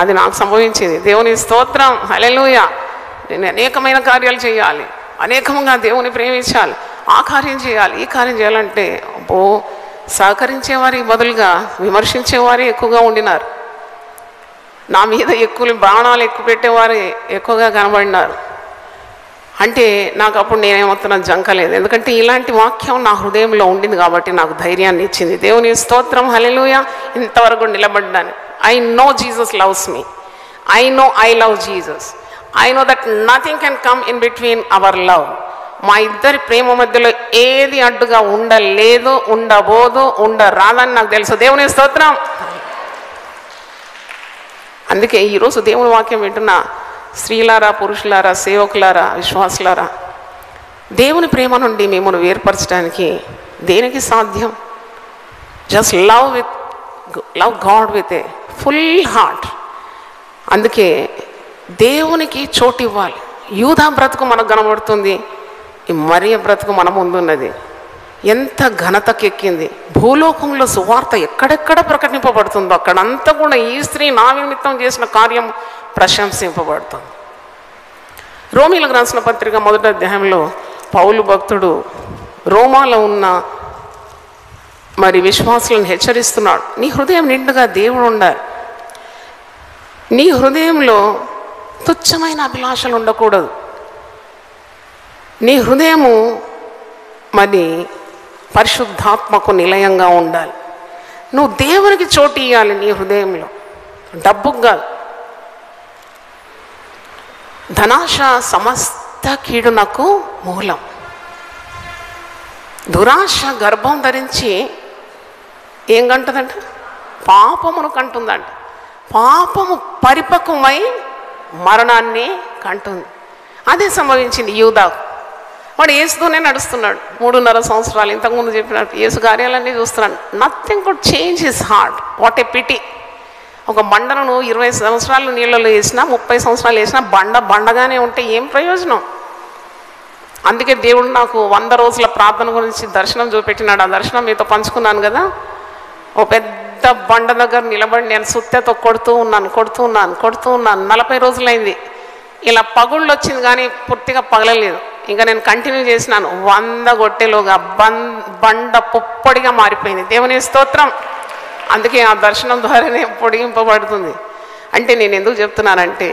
అది నాకు సంభవించింది. దేవుని స్తోత్రం. హల్లెలూయా. నేను అనేకమైన కార్యాలు చేయాలి, అనేకంగా దేవుని ప్రేమించాలి, ఆ కార్యం చేయాలి, ఈ కార్యం చేయాలంటే సహకరించేవారికి బదులుగా విమర్శించేవారే ఎక్కువగా ఉండినారు. నా మీద ఎక్కువ బాణాలు ఎక్కువ పెట్టేవారు ఎక్కువగా కనబడినారు. అంటే నాకు అప్పుడు నేనేమవుతున్నా జంకలేదు, ఎందుకంటే ఇలాంటి వాక్యం నా హృదయంలో ఉండింది కాబట్టి నాకు ధైర్యాన్ని ఇచ్చింది. దేవుని స్తోత్రం. హల్లెలూయా. ఇంతవరకు నిలబడ్డాను. I know Jesus loves me, I know I love Jesus, I know that nothing can come in between our love. మా ఇద్దరి ప్రేమ మధ్యలో ఏది అడ్డుగా ఉండలేదు, ఉండబోదు, ఉండరాదని నాకు తెలుసు. దేవుని స్తోత్రం. అందుకే ఈరోజు దేవుని వాక్యం వింటున్న స్త్రీలారా, పురుషులారా, సేవకులారా, విశ్వాసులారా, దేవుని ప్రేమ నుండి మిమ్మల్ని వేర్పరచడానికి దేనికి సాధ్యం? Just love God with a full heart. అందుకే దేవునికి చోటు ఇవ్వాలి. యూదా బ్రతుకు మనకు కనబడుతుంది, ఈ మరియ బ్రతుకు మన ముందున్నది. ఎంత ఘనతకెక్కింది. భూలోకంలో సువార్త ఎక్కడెక్కడ ప్రకటింపబడుతుందో అక్కడంతా కూడా ఈ స్త్రీ నా నిమిత్తం చేసిన కార్యం ప్రశంసింపబడుతుంది. రోమీలకు రాసిన పత్రిక 1వ అధ్యాయంలో పౌలు భక్తుడు రోమాలో ఉన్న మరి విశ్వాసులను హెచ్చరిస్తున్నాడు. నీ హృదయం నిండుగా దేవుడు ఉండాలి. నీ హృదయంలో తుచ్చమైన అభిలాషలు ఉండకూడదు. నీ హృదయము మరి పరిశుద్ధాత్మకు నిలయంగా ఉండాలి. నువ్వు దేవునికి చోటు ఇవ్వాలి నీ హృదయంలో, డబ్బుకు కాదు. ధనాశ సమస్త కీడునకు మూలం. దురాశ గర్భం ధరించి ఏం కంటుందంట? పాపమును కంటుందంట. పాపము పరిపక్వమై మరణాన్ని కంటుంది. అదే సంభవించింది యూదాకు. వాడు యేసుతోనే నడుస్తున్నాడు 3.5 సంవత్సరాలు. ఇంతకుముందు చెప్పినట్టు యేసు కార్యాలన్నీ చూస్తున్నాడు. Nothing could change his heart. What a pity. ఒక బండను 20 సంవత్సరాలు నీళ్ళలో వేసినా 30 సంవత్సరాలు వేసినా బండగానే ఉంటే ఏం ప్రయోజనం? అందుకే దేవుడు నాకు 100 రోజుల ప్రార్థన గురించి దర్శనం చూపెట్టినాడు. ఆ దర్శనం మీతో పంచుకున్నాను కదా. ఓ పెద్ద బండ దగ్గర నిలబడి నేను సుత్తెతో కొడుతూ ఉన్నాను 40 రోజులైంది. ఇలా పగుళ్ళు వచ్చింది కానీ పూర్తిగా పగలలేదు. ఇంకా నేను కంటిన్యూ చేసినాను. 100 గొట్టెలోగా బండ పుప్పొడిగా మారిపోయింది. దేవుని స్తోత్రం. అందుకే ఆ దర్శనం ద్వారానే పొడిగింపబడుతుంది. అంటే నేను ఎందుకు చెప్తున్నానంటే,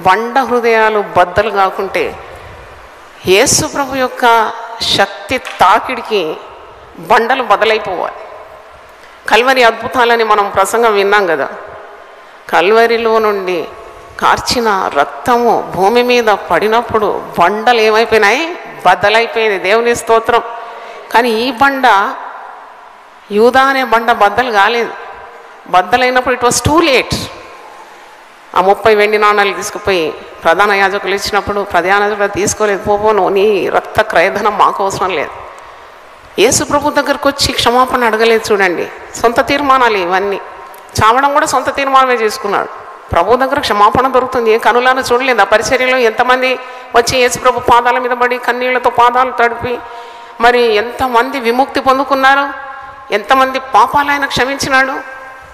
బండ హృదయాలు బద్దలు కాకుంటే యేసు ప్రభు యొక్క శక్తి తాకిడికి బండలు బదలైపోవాలి. కల్వరి అద్భుతాలని మనం ప్రసంగం విన్నాం కదా. కల్వరిలో నుండి కార్చిన రక్తము భూమి మీద పడినప్పుడు బండలు ఏమైపోయినాయి? బద్దలైపోయింది. దేవుని స్తోత్రం. కానీ ఈ బండ, యూదా అనే బండ బద్దలు కాలేదు. బద్దలైనప్పుడు ఇట్ వాస్ టూ లేట్. ఆ 30 వెండి నాణాలు తీసుకుపోయి ప్రధాన యాజకులు ఇచ్చినప్పుడు ప్రధాన యాజకులు తీసుకోలేదు. పోను, నీ రక్త క్రయధనం మాకు అవసరం లేదు. యేసు ప్రభు దగ్గరకు వచ్చి క్షమాపణ అడగలేదు. చూడండి, సొంత తీర్మానాలు ఇవన్నీ. చావడం కూడా సొంత తీర్మానమే చేసుకున్నాడు. ప్రభు దగ్గర క్షమాపణ దొరుకుతుంది. ఏ కనులను చూడలేదు. ఆ పరిచర్యలో ఎంతమంది వచ్చి యేసు ప్రభు పాదాల మీద పడి కన్నీళ్లతో పాదాలు తడిపి మరి ఎంతమంది విముక్తి పొందుకున్నారు. ఎంతమంది పాపాలు ఆయన క్షమించినాడు.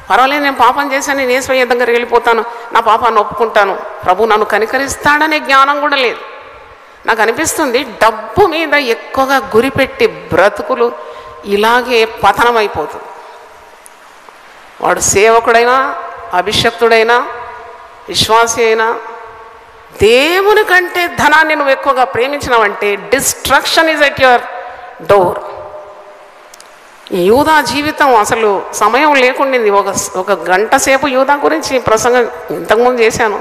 పర్వాలేదు, నేను పాపం చేశాను, నేను యేసయ్య దగ్గరికి వెళ్ళిపోతాను, నా పాపాన్ని ఒప్పుకుంటాను, ప్రభు నన్ను కనికరిస్తాడనే జ్ఞానం కూడా లేదు. నాకు అనిపిస్తుంది డబ్బు మీద ఎక్కువగా గురిపెట్టి బ్రతుకులు ఇలాగే పతనమైపోతుంది. వాడు సేవకుడైనా, అభిషక్తుడైనా, విశ్వాసి అయినా, దేవుని కంటే ధనాన్ని నువ్వు ఎక్కువగా ప్రేమించినావంటే destruction is at your door. యూదా జీవితం అసలు సమయం లేకుండింది. ఒక గంట సేపు యూదా గురించి ప్రసంగం ఇంతకుముందు చేశాను.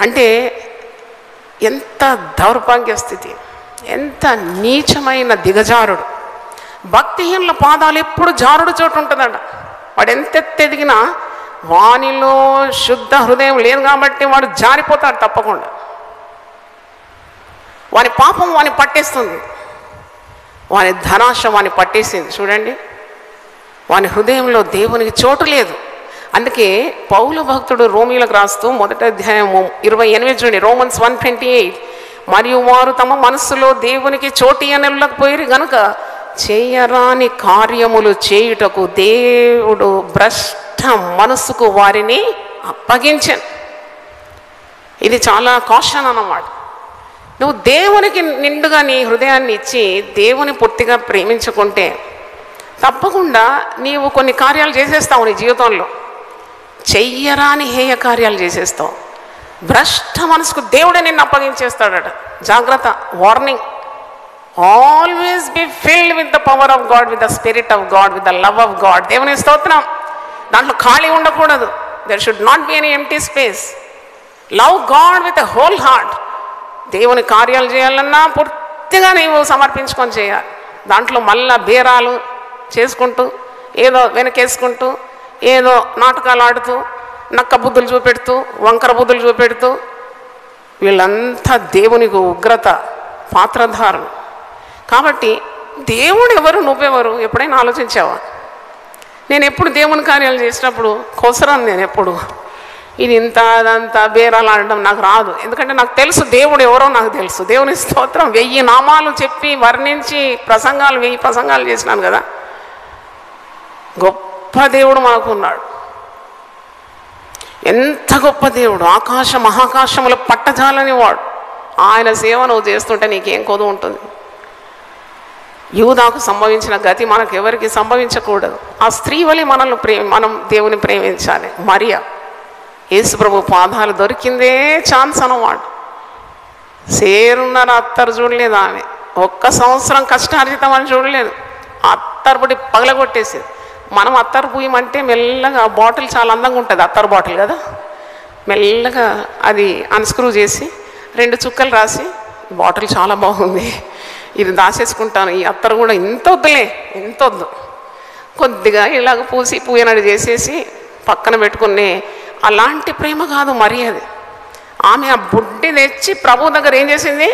అంటే ఎంత దౌర్భాగ్య స్థితి, ఎంత నీచమైన దిగజారుడు. భక్తిహీనుల పాదాలు ఎప్పుడు జారుడు చోటు ఉంటుందట. వాడు ఎంత ఎదిగినా వానిలో శుద్ధ హృదయం లేదు కాబట్టి వాడు జారిపోతాడు తప్పకుండా. వాని పాపం వాని పట్టేస్తుంది, వాని ధనాశ వాని పట్టేసింది. చూడండి, వాని హృదయంలో దేవునికి చోటు లేదు. అందుకే పౌలు భక్తుడు రోమీలకు రాస్తూ 1వ అధ్యాయం 28 చూడండి, Romans 1:28, మరియు వారు తమ మనస్సులో దేవునికి చోటు అనలేకపోయారు గనుక చేయరాని కార్యములు చేయుటకు దేవుడు భ్రష్ట మనస్సుకు వారిని అప్పగించాను. ఇది చాలా కాషన్ అన్నమాట. నువ్వు దేవునికి నిండుగా నీ హృదయాన్ని ఇచ్చి దేవుని పూర్తిగా ప్రేమించుకుంటే తప్పకుండా నీవు కొన్ని కార్యాలు చేసేస్తావు. నీ జీవితంలో చెయ్యరాని హేయ కార్యాలు చేసేస్తావు. భ్రష్ట మనసుకు దేవుడే నిన్ను అప్పగించేస్తాడట. జాగ్రత్త, warning. Always be filled with the power of God, with the spirit of God, with the love of God. దేవుని స్తోత్రం. దాంట్లో ఖాళీ ఉండకూడదు. There should not be any empty space. Love God with a whole heart. దేవుని కార్యాలు చేయాలన్నా పూర్తిగా నీవు సమర్పించుకొని చేయాలి. దాంట్లో మళ్ళా బేరాలు చేసుకుంటూ, ఏదో వెనకేసుకుంటూ, ఏదో నాటకాలు ఆడుతూ, నక్క బుద్ధులు చూపెడుతూ, వంకర బుద్ధులు చూపెడుతూ, వీళ్ళంతా దేవునికి ఉగ్రత పాత్రధారులు. కాబట్టి దేవుడు ఎవరు, నువ్వెవరు ఎప్పుడైనా ఆలోచించావా? నేను ఎప్పుడు దేవుని కార్యాలు చేసినప్పుడు కోసరాను. నేను ఎప్పుడు ఇది ఇంత అదంతా బేరాలు ఆడడం నాకు రాదు. ఎందుకంటే నాకు తెలుసు దేవుడు ఎవరో నాకు తెలుసు. దేవుని స్తోత్రం. 1000 నామాలు చెప్పి వర్ణించి 1000 ప్రసంగాలు చేసినాను కదా. గొప్ప దేవుడు మనకు ఉన్నాడు. ఎంత గొప్ప దేవుడు! ఆకాశ మహాకాశములు పట్టజాలని వాడు. ఆయన సేవ నువ్వు చేస్తుంటే నీకేం కొదువు ఉంటుంది? యూదాకు సంభవించిన గతి మనకెవరికి సంభవించకూడదు. ఆ స్త్రీ వలె మనం దేవుని ప్రేమించాలి. మరియా యేసుప్రభు పాదాలు దొరికిందే ఛాన్స్ అన్నమాట. సేరున్నర అత్తరు చూడలేదు ఆమె. 1 సంవత్సరం కష్టార్జితం అని చూడలేదు. అత్తరు పొడి పగలగొట్టేసేది. మనం అత్తరు పూయమంటే మెల్లగా బాటిల్ చాలా అందంగా ఉంటుంది, అత్తరు బాటిల్ కదా, మెల్లగా అది అన్స్క్రూ చేసి 2 చుక్కలు రాసి, బాటిల్ చాలా బాగుంది, ఇది దాచేసుకుంటాను, ఈ అత్తరు కూడా ఇంత వద్దులే, ఇంత వద్దు, కొద్దిగా ఇలాగ పూయనడు చేసేసి పక్కన పెట్టుకునే అలాంటి ప్రేమ కాదు మరి అది. ఆమె ఆ బుడ్డి తెచ్చి ప్రభు దగ్గర ఏం చేసింది?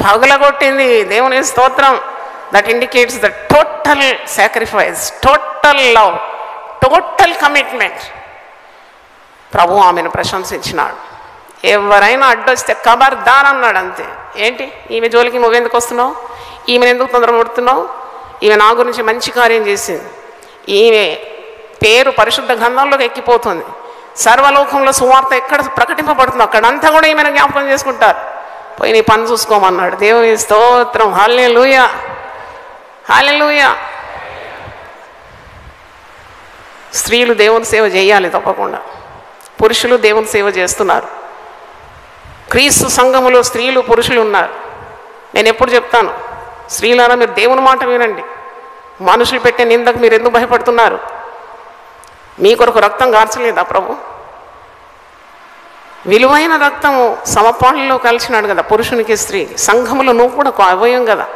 పగలగొట్టింది. దేవుని స్తోత్రం. That indicates the total sacrifice, total love, total commitment. ప్రభు ఆమెను ప్రశంసించినాడు. ఎవరైనా అడ్డొస్తే ఖబర్దార్ అన్నాడు అంతే. ఏంటి ఈమె జోలికి నువ్వెందుకు వస్తున్నావు? ఈమెను ఎందుకు తొందరపడుతున్నావు? ఈమె నా గురించి మంచి కార్యం చేసింది. ఈమె పేరు పరిశుద్ధ గ్రంథంలోకి ఎక్కిపోతుంది. సర్వలోకంలో సువార్త ఎక్కడ ప్రకటింపబడుతుందో అక్కడంతా కూడా ఈమెను జ్ఞాపకం చేసుకుంటారు. పోయి నీ పని చూసుకోమన్నాడు. దేవుని స్తోత్రం. హల్లెలూయా, హల్లెలూయా. స్త్రీలు దేవుని సేవ చేయాలి తప్పకుండా. పురుషులు దేవుని సేవ చేస్తున్నారు. క్రీస్తు సంఘములో స్త్రీలు పురుషులు ఉన్నారు. నేను ఎప్పుడు చెప్తాను, స్త్రీలారా మీరు దేవుని మాట వినండి. మనుషులు పెట్టే నిందకు మీరు ఎందుకు భయపడుతున్నారు? మీ కొరకు రక్తం గార్చలేదా ప్రభు? విలువైన రక్తము సమపాళ్ళలో కలిసినాడు కదా పురుషునికి స్త్రీకి. సంఘములో నువ్వు కూడా అవయం కదా.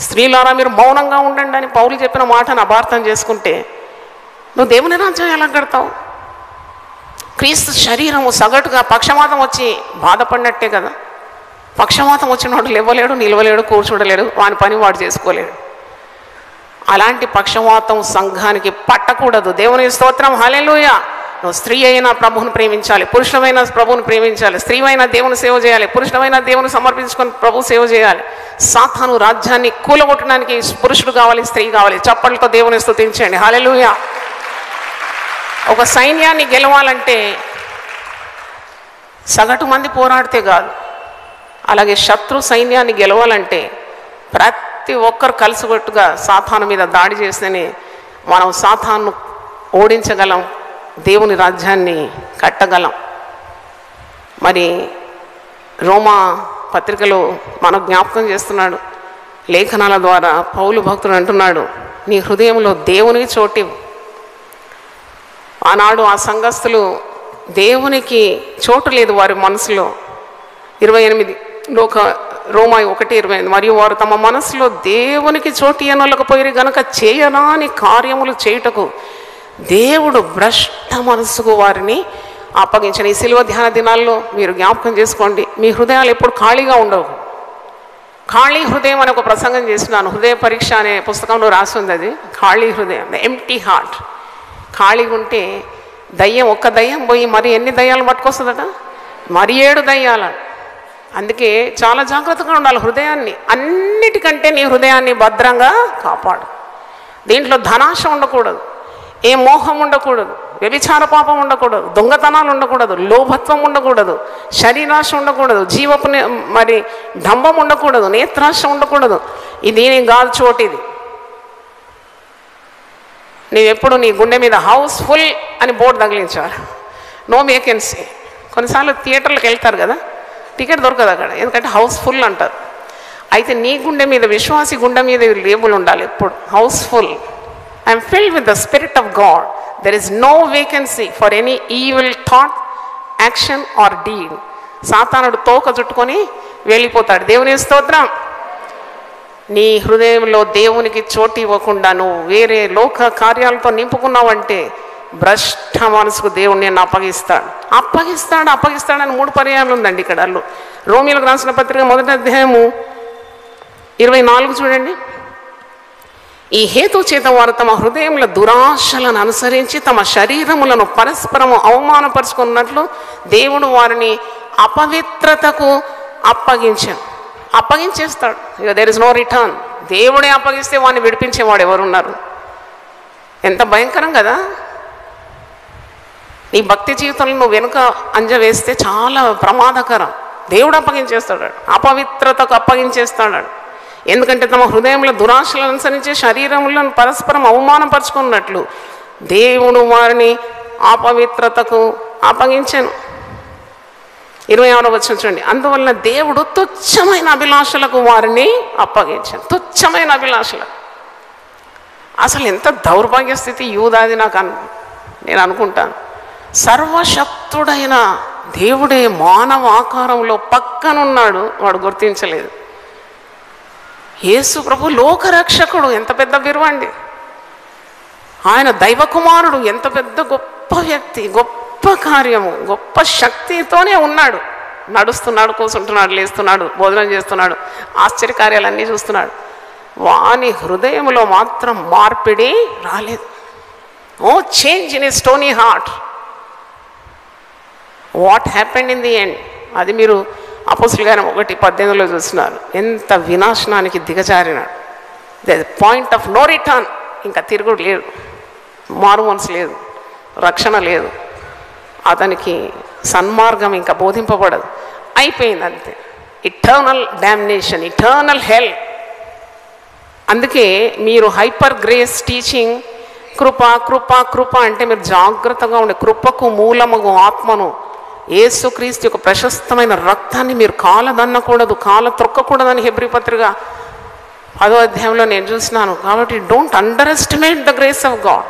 స్త్రీలారా మీరు మౌనంగా ఉండండి అని పౌలు చెప్పిన మాటను అపార్థం చేసుకుంటే నువ్వు దేవుని రాజ్యం ఎలా కడతావు? క్రీస్తు శరీరము సగటుగా పక్షవాతం వచ్చి బాధపడినట్టే కదా. పక్షవాతం వచ్చినవాడు లేవలేడు, నిలవలేడు, కూర్చోడలేడు, వాని పని వాడు చేసుకోలేడు. అలాంటి పక్షవాతం సంఘానికి పట్టకూడదు. దేవుని స్తోత్రం. హల్లెలూయా. నువ్వు స్త్రీ అయినా ప్రభువుని ప్రేమించాలి, పురుషులమైన ప్రభువుని ప్రేమించాలి, స్త్రీ అయినా దేవుని సేవ చేయాలి, పురుషులమైన దేవుని సమర్పించుకొని ప్రభు సేవ చేయాలి. సాతాను రాజ్యాన్ని కూలగొట్టడానికి పురుషుడు కావాలి, స్త్రీ కావాలి. చప్పట్లతో దేవుని స్తుతించండి. హల్లెలూయా. ఒక సైన్యాన్ని గెలవాలంటే సగటు మంది పోరాడితే కాదు, అలాగే శత్రు సైన్యాన్ని గెలవాలంటే ప్రతి ఒక్కరు కలిసికట్టుగా సాతాను మీద దాడి చేస్తేనే మనం సాతాను ఓడించగలం, దేవుని రాజ్యాన్ని కట్టగలం. మరి రోమా పత్రికలో మనకు జ్ఞాపకం చేస్తున్నాడు, లేఖనాల ద్వారా పౌలు భక్తుడు అంటున్నాడు, నీ హృదయంలో దేవునికి చోటివ్వు. ఆనాడు ఆ సంఘస్థులు దేవునికి చోటు లేదు వారి మనసులో. 28 రోమా 1:28 మరియు వారు తమ మనసులో దేవునికి చోటు ఇయ్యనొల్లకపోయిరి గనక చేయరాని కార్యములు చేయుటకు దేవుడు భ్రష్ట మనసుకు వారిని అప్పగించిన. ఈ శిలువ ధ్యాన దినాల్లో మీరు జ్ఞాపకం చేసుకోండి, మీ హృదయాలు ఎప్పుడు ఖాళీగా ఉండవు. ఖాళీ హృదయం అని ఒక ప్రసంగం చేసినాను. హృదయ పరీక్ష అనే పుస్తకంలో రాసి ఉంది అది. ఖాళీ హృదయం, ద ఎంప్టీ హార్ట్. ఖాళీగా ఉంటే దయ్యం, ఒక్క దయ్యం పోయి మరి ఎన్ని దయ్యాలు పట్టుకొస్తుందట? మరి 7 దయ్యాలు. అందుకే చాలా జాగ్రత్తగా ఉండాలి హృదయాన్ని. అన్నిటికంటే నీ హృదయాన్ని భద్రంగా కాపాడు. దీంట్లో ధనాశ ఉండకూడదు, ఏ మోహం ఉండకూడదు, వ్యభిచార పాపం ఉండకూడదు, దొంగతనాలు ఉండకూడదు, లోభత్వం ఉండకూడదు, శరీరాశ ఉండకూడదు, జీవపు మరి డంబం ఉండకూడదు, నేత్రాశ ఉండకూడదు. ఇది నీ గాలి చోటు. ఇది నీవెప్పుడు నీ గుండె మీద హౌస్ఫుల్ అని బోర్డు తగిలించాలి, నో వేకెన్సీ. కొన్నిసార్లు థియేటర్లకు వెళ్తారు కదా, టికెట్ దొరకదు అక్కడ, ఎందుకంటే హౌస్ఫుల్ అంటారు. అయితే నీ గుండె మీద, విశ్వాసి గుండె మీద లేబుల్ ఉండాలి ఎప్పుడు, houseful. I'm filled with the spirit of God. There is no vacancy for any evil thought, action or deed. సాతానుడు తోక చుట్టుకొని వెళ్ళిపోతాడు. దేవుని స్తోత్రం. నీ హృదయంలో దేవునికి చోటు ఇవ్వకుండా నువ్వు వేరే లోక కార్యాలతో నింపుకున్నావంటే భ్రష్ట మనసుకు దేవుడు నేను అప్పగిస్తాడు. అప్పగిస్తాడని 3 పర్యాయాలు ఉందండి ఇక్కడ. రోమీయులకు రాసిన పత్రిక 1వ అధ్యాయము 24 చూడండి. ఈ హేతు చేత వారు తమ హృదయముల దురాశలను అనుసరించి తమ శరీరములను పరస్పరము అవమానపరుచుకున్నట్లు దేవుడు వారిని అపవిత్రతకు అప్పగించేస్తాడు. ఇక దేర్ ఇస్ నో రిటర్న్. దేవుడే అప్పగిస్తే వాడిని విడిపించేవాడు ఎవరున్నారు? ఎంత భయంకరం కదా! నీ భక్తి జీవితంలో నువ్వు వెనుక అంజ వేస్తే చాలా ప్రమాదకరం. దేవుడు అప్పగించేస్తాడు, అపవిత్రతకు అప్పగించేస్తాడు. ఎందుకంటే తమ హృదయంలో దురాశలను అనుసరించి శరీరములను పరస్పరం అవమానపరుచుకున్నట్లు దేవుడు వారిని అపవిత్రతకు అప్పగించాను. 26వ వచనం చూడండి. అందువలన దేవుడు తుచ్చమైన అభిలాషలకు వారిని అప్పగించాను. తుచ్చమైన అభిలాషలకు. అసలు ఎంత దౌర్భాగ్య స్థితి యూదాది నేను అనుకుంటాను. సర్వశక్తుడైన దేవుడే మానవ ఆకారంలో పక్కనున్నాడు, వాడు గుర్తించలేదు. యేసు ప్రభు లోకరక్షకుడు, ఎంత పెద్ద విరువండి. ఆయన దైవకుమారుడు, ఎంత పెద్ద గొప్ప వ్యక్తి, గొప్ప కార్యము, గొప్ప శక్తితోనే ఉన్నాడు. నడుస్తున్నాడు, కూర్చుంటున్నాడు, లేస్తున్నాడు, భోజనం చేస్తున్నాడు, ఆశ్చర్యకార్యాలన్నీ చూస్తున్నాడు. వాని హృదయంలో మాత్రం మార్పిడి రాలేదు. Oh change in a stony heart. What happened in the end? అది మీరు అపోస్తుల కార్యం 1:18 చూస్తున్నారు. ఎంత వినాశనానికి దిగజారినాడు. The point of no return. ఇంకా తిరుగుడు లేదు, మారు మనసు లేదు, రక్షణ లేదు, అతనికి సన్మార్గం ఇంకా బోధింపబడదు, అయిపోయింది అంతే. ఇటర్నల్ డామినేషన్, ఇటర్నల్ హెల్. అందుకే మీరు హైపర్ గ్రేస్ టీచింగ్, కృప కృప కృప అంటే మీరు జాగ్రత్తగా ఉండే. కృపకు మూలమగు ఆత్మను, యేసుక్రీస్తు యొక్క ప్రశస్తమైన రక్తాన్ని మీరు కాలదన్నకూడదు, కాల త్రొక్కకూడదని హెబ్రీ పత్రిక 10వ అధ్యాయంలో నేను చూసినాను. కాబట్టి don't under estimate the grace of God.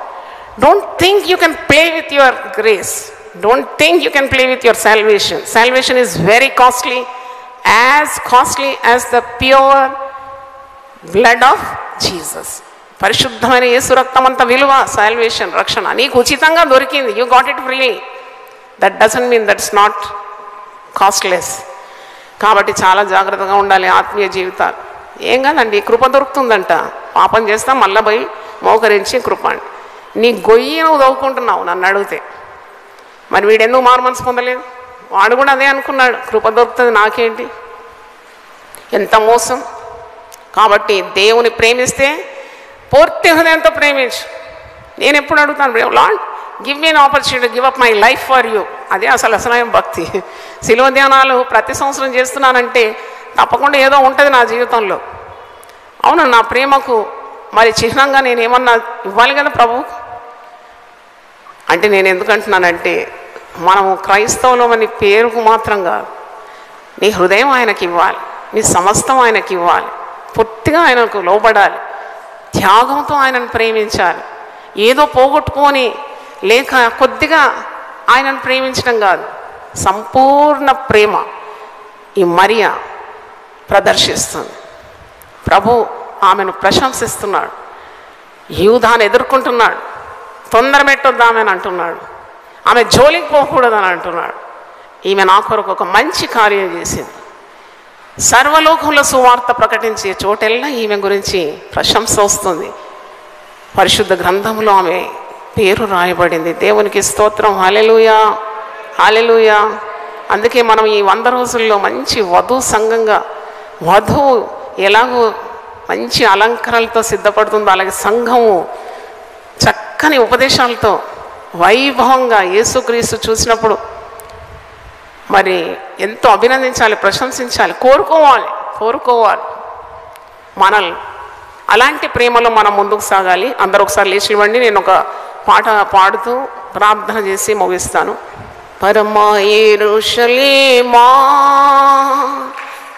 Don't think you can play with your grace. Don't think you can play with your salvation. Salvation is very costly as the pure blood of Jesus. పరిశుద్ధమైన యేసు రక్తం అంత విలువ. Salvation, రక్షణ నీకు ఉచితంగా దొరికింది. You got it freely. That doesn't mean that's not costless. కాబట్టి చాలా జాగ్రత్తగా ఉండాలి ఆత్మీయ జీవితాలు. ఏం కాదండి, కృప దొరుకుతుందంట. పాపం చేస్తాం, మళ్ళీ పోయి మోకరించి కృప అండి. నీ గొయ్యి నువ్వు దవ్వుకుంటున్నావు నన్ను అడిగితే. మరి వీడెందుకు మారు మనసు పొందలేదు? వాడు కూడా అదే అనుకున్నాడు, కృప దొరుకుతుంది నాకేంటి. ఎంత మోసం. కాబట్టి దేవుని ప్రేమిస్తే పూర్తి హృదయంతో ప్రేమించు. నేను ఎప్పుడు అడుగుతాను, lord give me an opportunity, give up my life for you. అదే అసలైన భక్తి. శిలువ ధ్యానాలు ప్రతి సంవత్సరం చేస్తున్నానంటే తప్పకుండా ఏదో ఉంటుంది నా జీవితంలో. అవును, నా ప్రేమకు మరి చిహ్నంగా నేను ఏమన్నా ఇవ్వాలి కదా ప్రభు. అంటే నేను ఎందుకంటున్నానంటే, మనము క్రైస్తవులమని పేరుకు మాత్రం కాదు, నీ హృదయం ఆయనకి ఇవ్వాలి, నీ సమస్తం ఆయనకి ఇవ్వాలి, పూర్తిగా ఆయనకు లోబడాలి, త్యాగంతో ఆయనను ప్రేమించాలి. ఏదో పోగొట్టుకొని లేక కొద్దిగా ఆయనను ప్రేమించడం కాదు, సంపూర్ణ ప్రేమ ఈ మరియా ప్రదర్శిస్తుంది. ప్రభు ఆమెను ప్రశంసిస్తున్నాడు. యూదాను ఎదుర్కొంటున్నాడు. తొందర పెట్టొద్దు ఆమెను అంటున్నాడు. ఆమె జోలికి పోకూడదని అంటున్నాడు. ఈమె నా కొరకు ఒక మంచి కార్యం చేసింది. సర్వలోకంలో సువార్త ప్రకటించే చోటెల్లా ఈమె గురించి ప్రశంస వస్తుంది. పరిశుద్ధ గ్రంథంలో ఆమె పేరు రాయబడింది. దేవునికి స్తోత్రం. హల్లెలూయా, హల్లెలూయా. అందుకే మనం ఈ 100 రోజుల్లో మంచి వధు సంఘంగా, వధువు ఎలాగో మంచి అలంకరణలతో సిద్ధపడుతుందో అలాగే సంఘము చక్కని ఉపదేశాలతో వైభవంగా యేసుక్రీస్తు చూసినప్పుడు మరి ఎంతో అభినందించాలి, ప్రశంసించాలి, కోరుకోవాలి మనల్ని. అలాంటి ప్రేమలో మనం ముందుకు సాగాలి. అందరూ ఒకసారి లేచి ఇవ్వండి. నేను ఒక పాట పాడుతూ ప్రార్థన చేసి ముగిస్తాను. పరమా యెరూషలేమా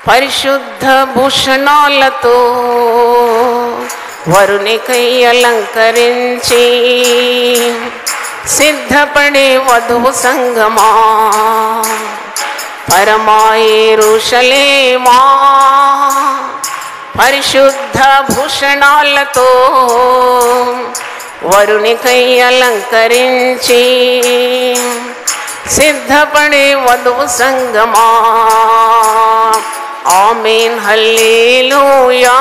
పరిశుద్ధ భూషణాలతో వరునికై అలంకరించి సిద్ధపడే వధువు సంగమా, పరమా యెరూషలేమా పరిశుద్ధ భూషణాలతో వరునికై అలంకరించి సిద్ధపడే వధువు సంగమా. ఆమేన్ హల్లెలూయా,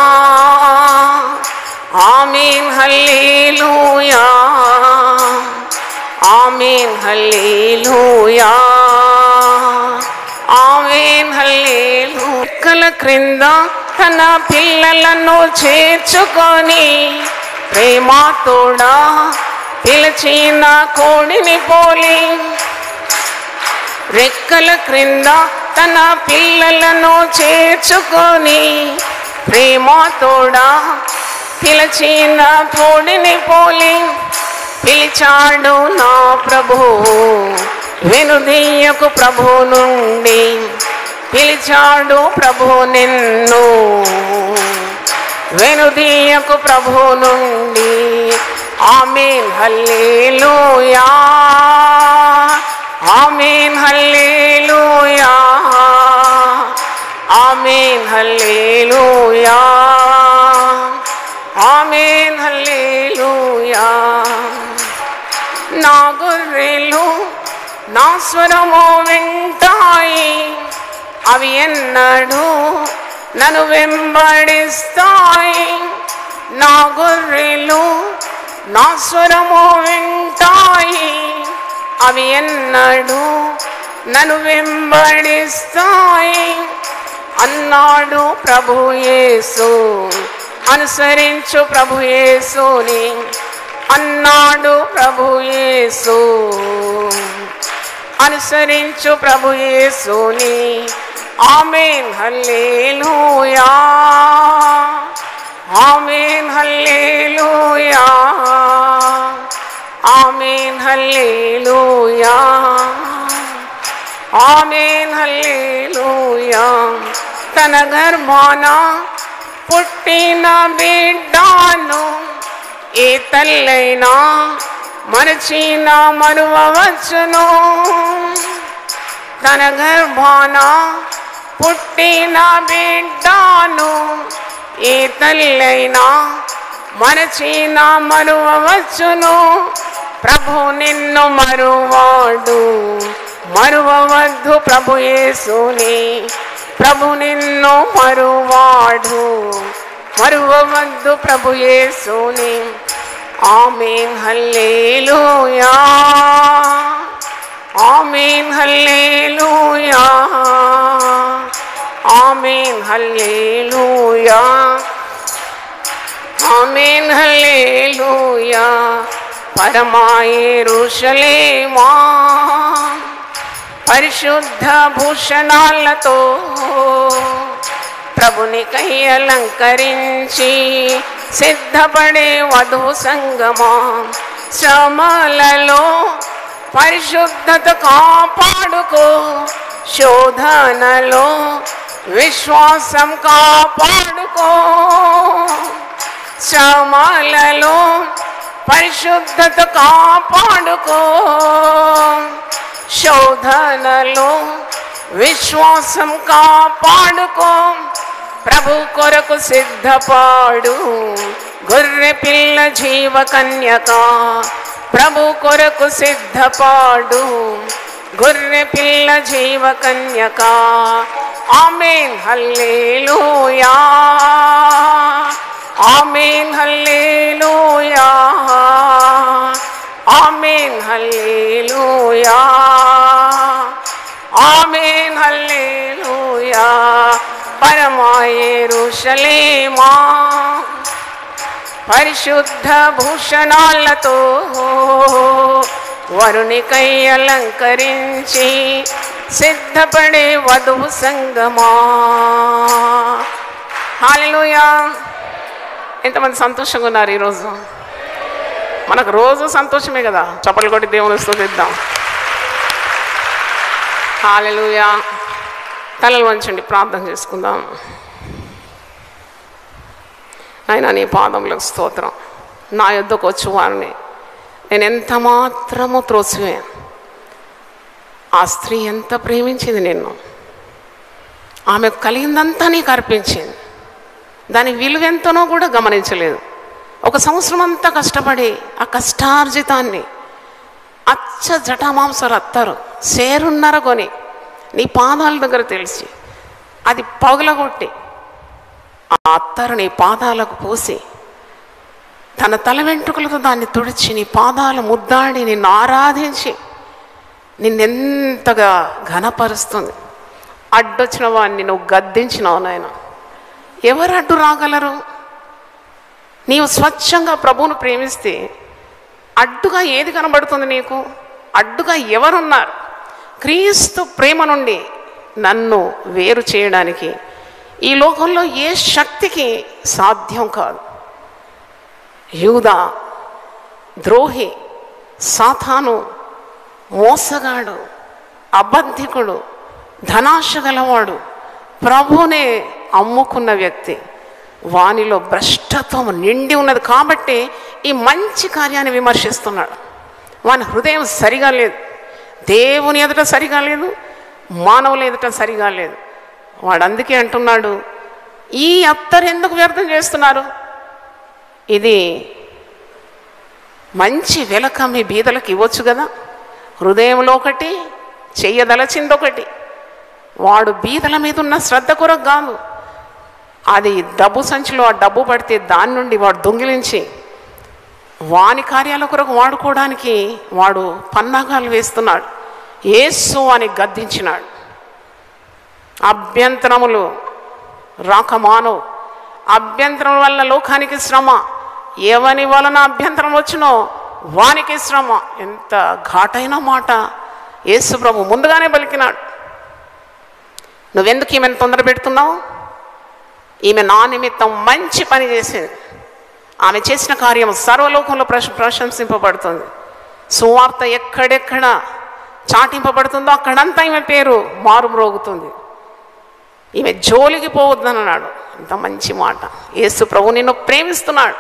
ఆమేన్ హల్లెలూయా, ఆమేన్ హల్లెలూయా, ఆమేన్ హల్లెలూయా. రెక్కల క్రింద తన పిల్లలను చేర్చుకొని ప్రేమతోడా పిలిచిన కోడిని పోలి, రెక్కల క్రింద తన పిల్లలను చేర్చుకొని ప్రేమతోడా పిలిచిన కోడిని పోలి పిలిచాడు నా ప్రభువు. వెనుదీయకు ప్రభు నుండి పిలిచాడు ప్రభు నిన్ను, వెనుదీయకు ప్రభు నుండి. ఆమేన్ హల్లెలూయా, ఆమేన్ హల్లెలూయా, ఆమేన్ హల్లెలూయా, ఆమేన్ హల్లెలూయా. నా గొర్రెలు నా స్వరము వింటాయి, అవి ఎన్నడూ నన్ను వెంబడిస్తాయి. నా గొర్రెలు నా స్వరము వింటాయి, అవి ఎన్నడూ నన్ను వెంబడిస్తాయి అన్నాడు ప్రభు యేసు. అనుసరించు ప్రభు యేసుని అన్నాడు ప్రభు యేసు. అనుసరించు ప్రభు యేసుని. ఆమేన్ హల్లెలూయా, ఆమేన్ హల్లెలూయా, ఆమేన్ హల్లెలూయా, ఆమేన్ హల్లెలూయా. తన గర్భాన పుట్టిన బిడ్డను ఏ తల్లైనా మరచిన మరువవచ్చును. తన గర్భాన పుట్టిన బిడ్డను ఏ తల్లైనా మరచిన మరువవచ్చును. ప్రభు నిన్ను మరువాడు, మరువవద్దు ప్రభు యేసుని. ప్రభు నిన్ను మరువాడు, మరువవద్దు ప్రభు యేసుని. ఆమేన్ హల్లెలూయా, ఆమేన్ హల్లెలూయా, ఆమేన్ హల్లెలూయా, ఆమేన్ హల్లెలూయా. పరమ యెరూషలేమా పరిశుద్ధ భూషణాలతో ప్రభునికై అలంకరించి సిద్ధపడే వధువు సంగమా. శ్రమలలో పరిశుద్ధత కాపాడుకో, శోధనలో విశ్వాసం కాపాడుకో. శ్రమలలో పరిశుద్ధత కాపాడుకో, శోధనలో విశ్వాసం కాపాడుకో. ప్రభు కొరకు సిద్ధపాడు, గొర్రె పిల్ల జీవ కన్యక. ప్రభు కొరకు సిద్ధపాడు, గొర్రె పిల్ల జీవ కన్యక. ఆమేన్ హల్లెలూయా, ఆమేన్ హల్లెలూయా, ఆమేన్ హల్లెలూయా, ఆమేన్ హల్లెలూయా. పరమ యెరూషలేమా పరిశుద్ధ భూషణాలతో వరునికై అలంకరించి సిద్ధపడే వధువు సంగమా. హల్లెలూయా. ఎంతమంది సంతోషంగా ఉన్నారు ఈరోజు? మనకు రోజు సంతోషమే కదా. చప్పట్లు కొట్టి దేవుని స్తుతిద్దాం. హల్లెలూయా. తలలు వంచండి, ప్రార్థన చేసుకుందాం. నాయనా, నీ పాదములకు స్తోత్రం. నా యొద్దకు వచ్చి వారిని నేను ఎంత మాత్రము త్రోసివేను. ఆ స్త్రీ ఎంత ప్రేమించింది నిన్ను. ఆమెకు కలిగిందంతా నీకు అర్పించింది. దాని విలువెంతనో కూడా గమనించలేదు. ఒక సంవత్సరం అంతా కష్టపడి ఆ కష్టార్జితాన్ని అచ్చ జటామాంసాలు అత్తారు సేరున్నర కొని నీ పాదాల దగ్గర తెలిసి అది పగలగొట్టి ఆ అత్తరు నీ పాదాలకు పూసి తన తల వెంట్రుకలతో దాన్ని తుడిచి నీ పాదాలు ముద్దాడి నిన్ను ఆరాధించి నిన్నెంతగా ఘనపరుస్తుంది. అడ్డొచ్చిన వాడిని నువ్వు గద్దించినావు నాయన. ఎవరు అడ్డు రాగలరు? నీవు స్వచ్ఛంగా ప్రభువును ప్రేమిస్తే అడ్డుగా ఏది కనబడుతుంది నీకు? అడ్డుగా ఎవరున్నారు? క్రీస్తు ప్రేమ నుండి నన్ను వేరు చేయడానికి ఈ లోకంలో ఏ శక్తికి సాధ్యం కాదు. యూదా ద్రోహి, సాతాను, మోసగాడు, అబద్ధికుడు, ధనాశ గలవాడు, ప్రభువునే అమ్ముకున్న వ్యక్తి, వానిలో భ్రష్టత్వం నిండి ఉన్నది కాబట్టి ఈ మంచి కార్యాన్ని విమర్శిస్తున్నాడు. వాని హృదయం సరిగా లేదు, దేవుని ఎదుట సరిగా లేదు, మానవుల ఎదుట సరిగా లేదు. వాడు అందుకే అంటున్నాడు, ఈ అత్తరు ఎందుకు వ్యర్థం చేస్తున్నారు? ఇది మంచి వెలక మీ బీదలకు ఇవ్వచ్చు కదా. హృదయంలో ఒకటి, చెయ్యదలచిందొకటి. వాడు బీదల మీద ఉన్న శ్రద్ధ కొరకు కాదు, అది డబ్బు సంచిలో ఆ డబ్బు పడితే దాని నుండి వాడు దొంగిలించి వాని కార్యాల కొరకు వాడుకోవడానికి వాడు పన్నాగాలు వేస్తున్నాడు. యేసు అని గద్దించినాడు. అభ్యంతరములు రాకమాను, అభ్యంతరం వల్ల లోకానికి శ్రమ, ఎవని వలన అభ్యంతరం వచ్చినో వానికి శ్రమ. ఎంత ఘాటైన మాట యేసు ప్రభు ముందుగానే పలికినాడు. నువ్వెందుకు ఈమెను తొందర పెడుతున్నావు? ఈమె నా నిమిత్తం మంచి పని చేసింది. ఆమె చేసిన కార్యం సర్వలోకంలో ప్రశంసింపబడుతుంది. సువార్త ఎక్కడెక్కడ చాటింపబడుతుందో అక్కడంతా ఈమె పేరు మారుమ్రోగుతుంది. ఈమె జోలికి పోవద్దని అన్నాడు. అంత మంచి మాట. యేసు ప్రభు నిన్ను ప్రేమిస్తున్నాడు.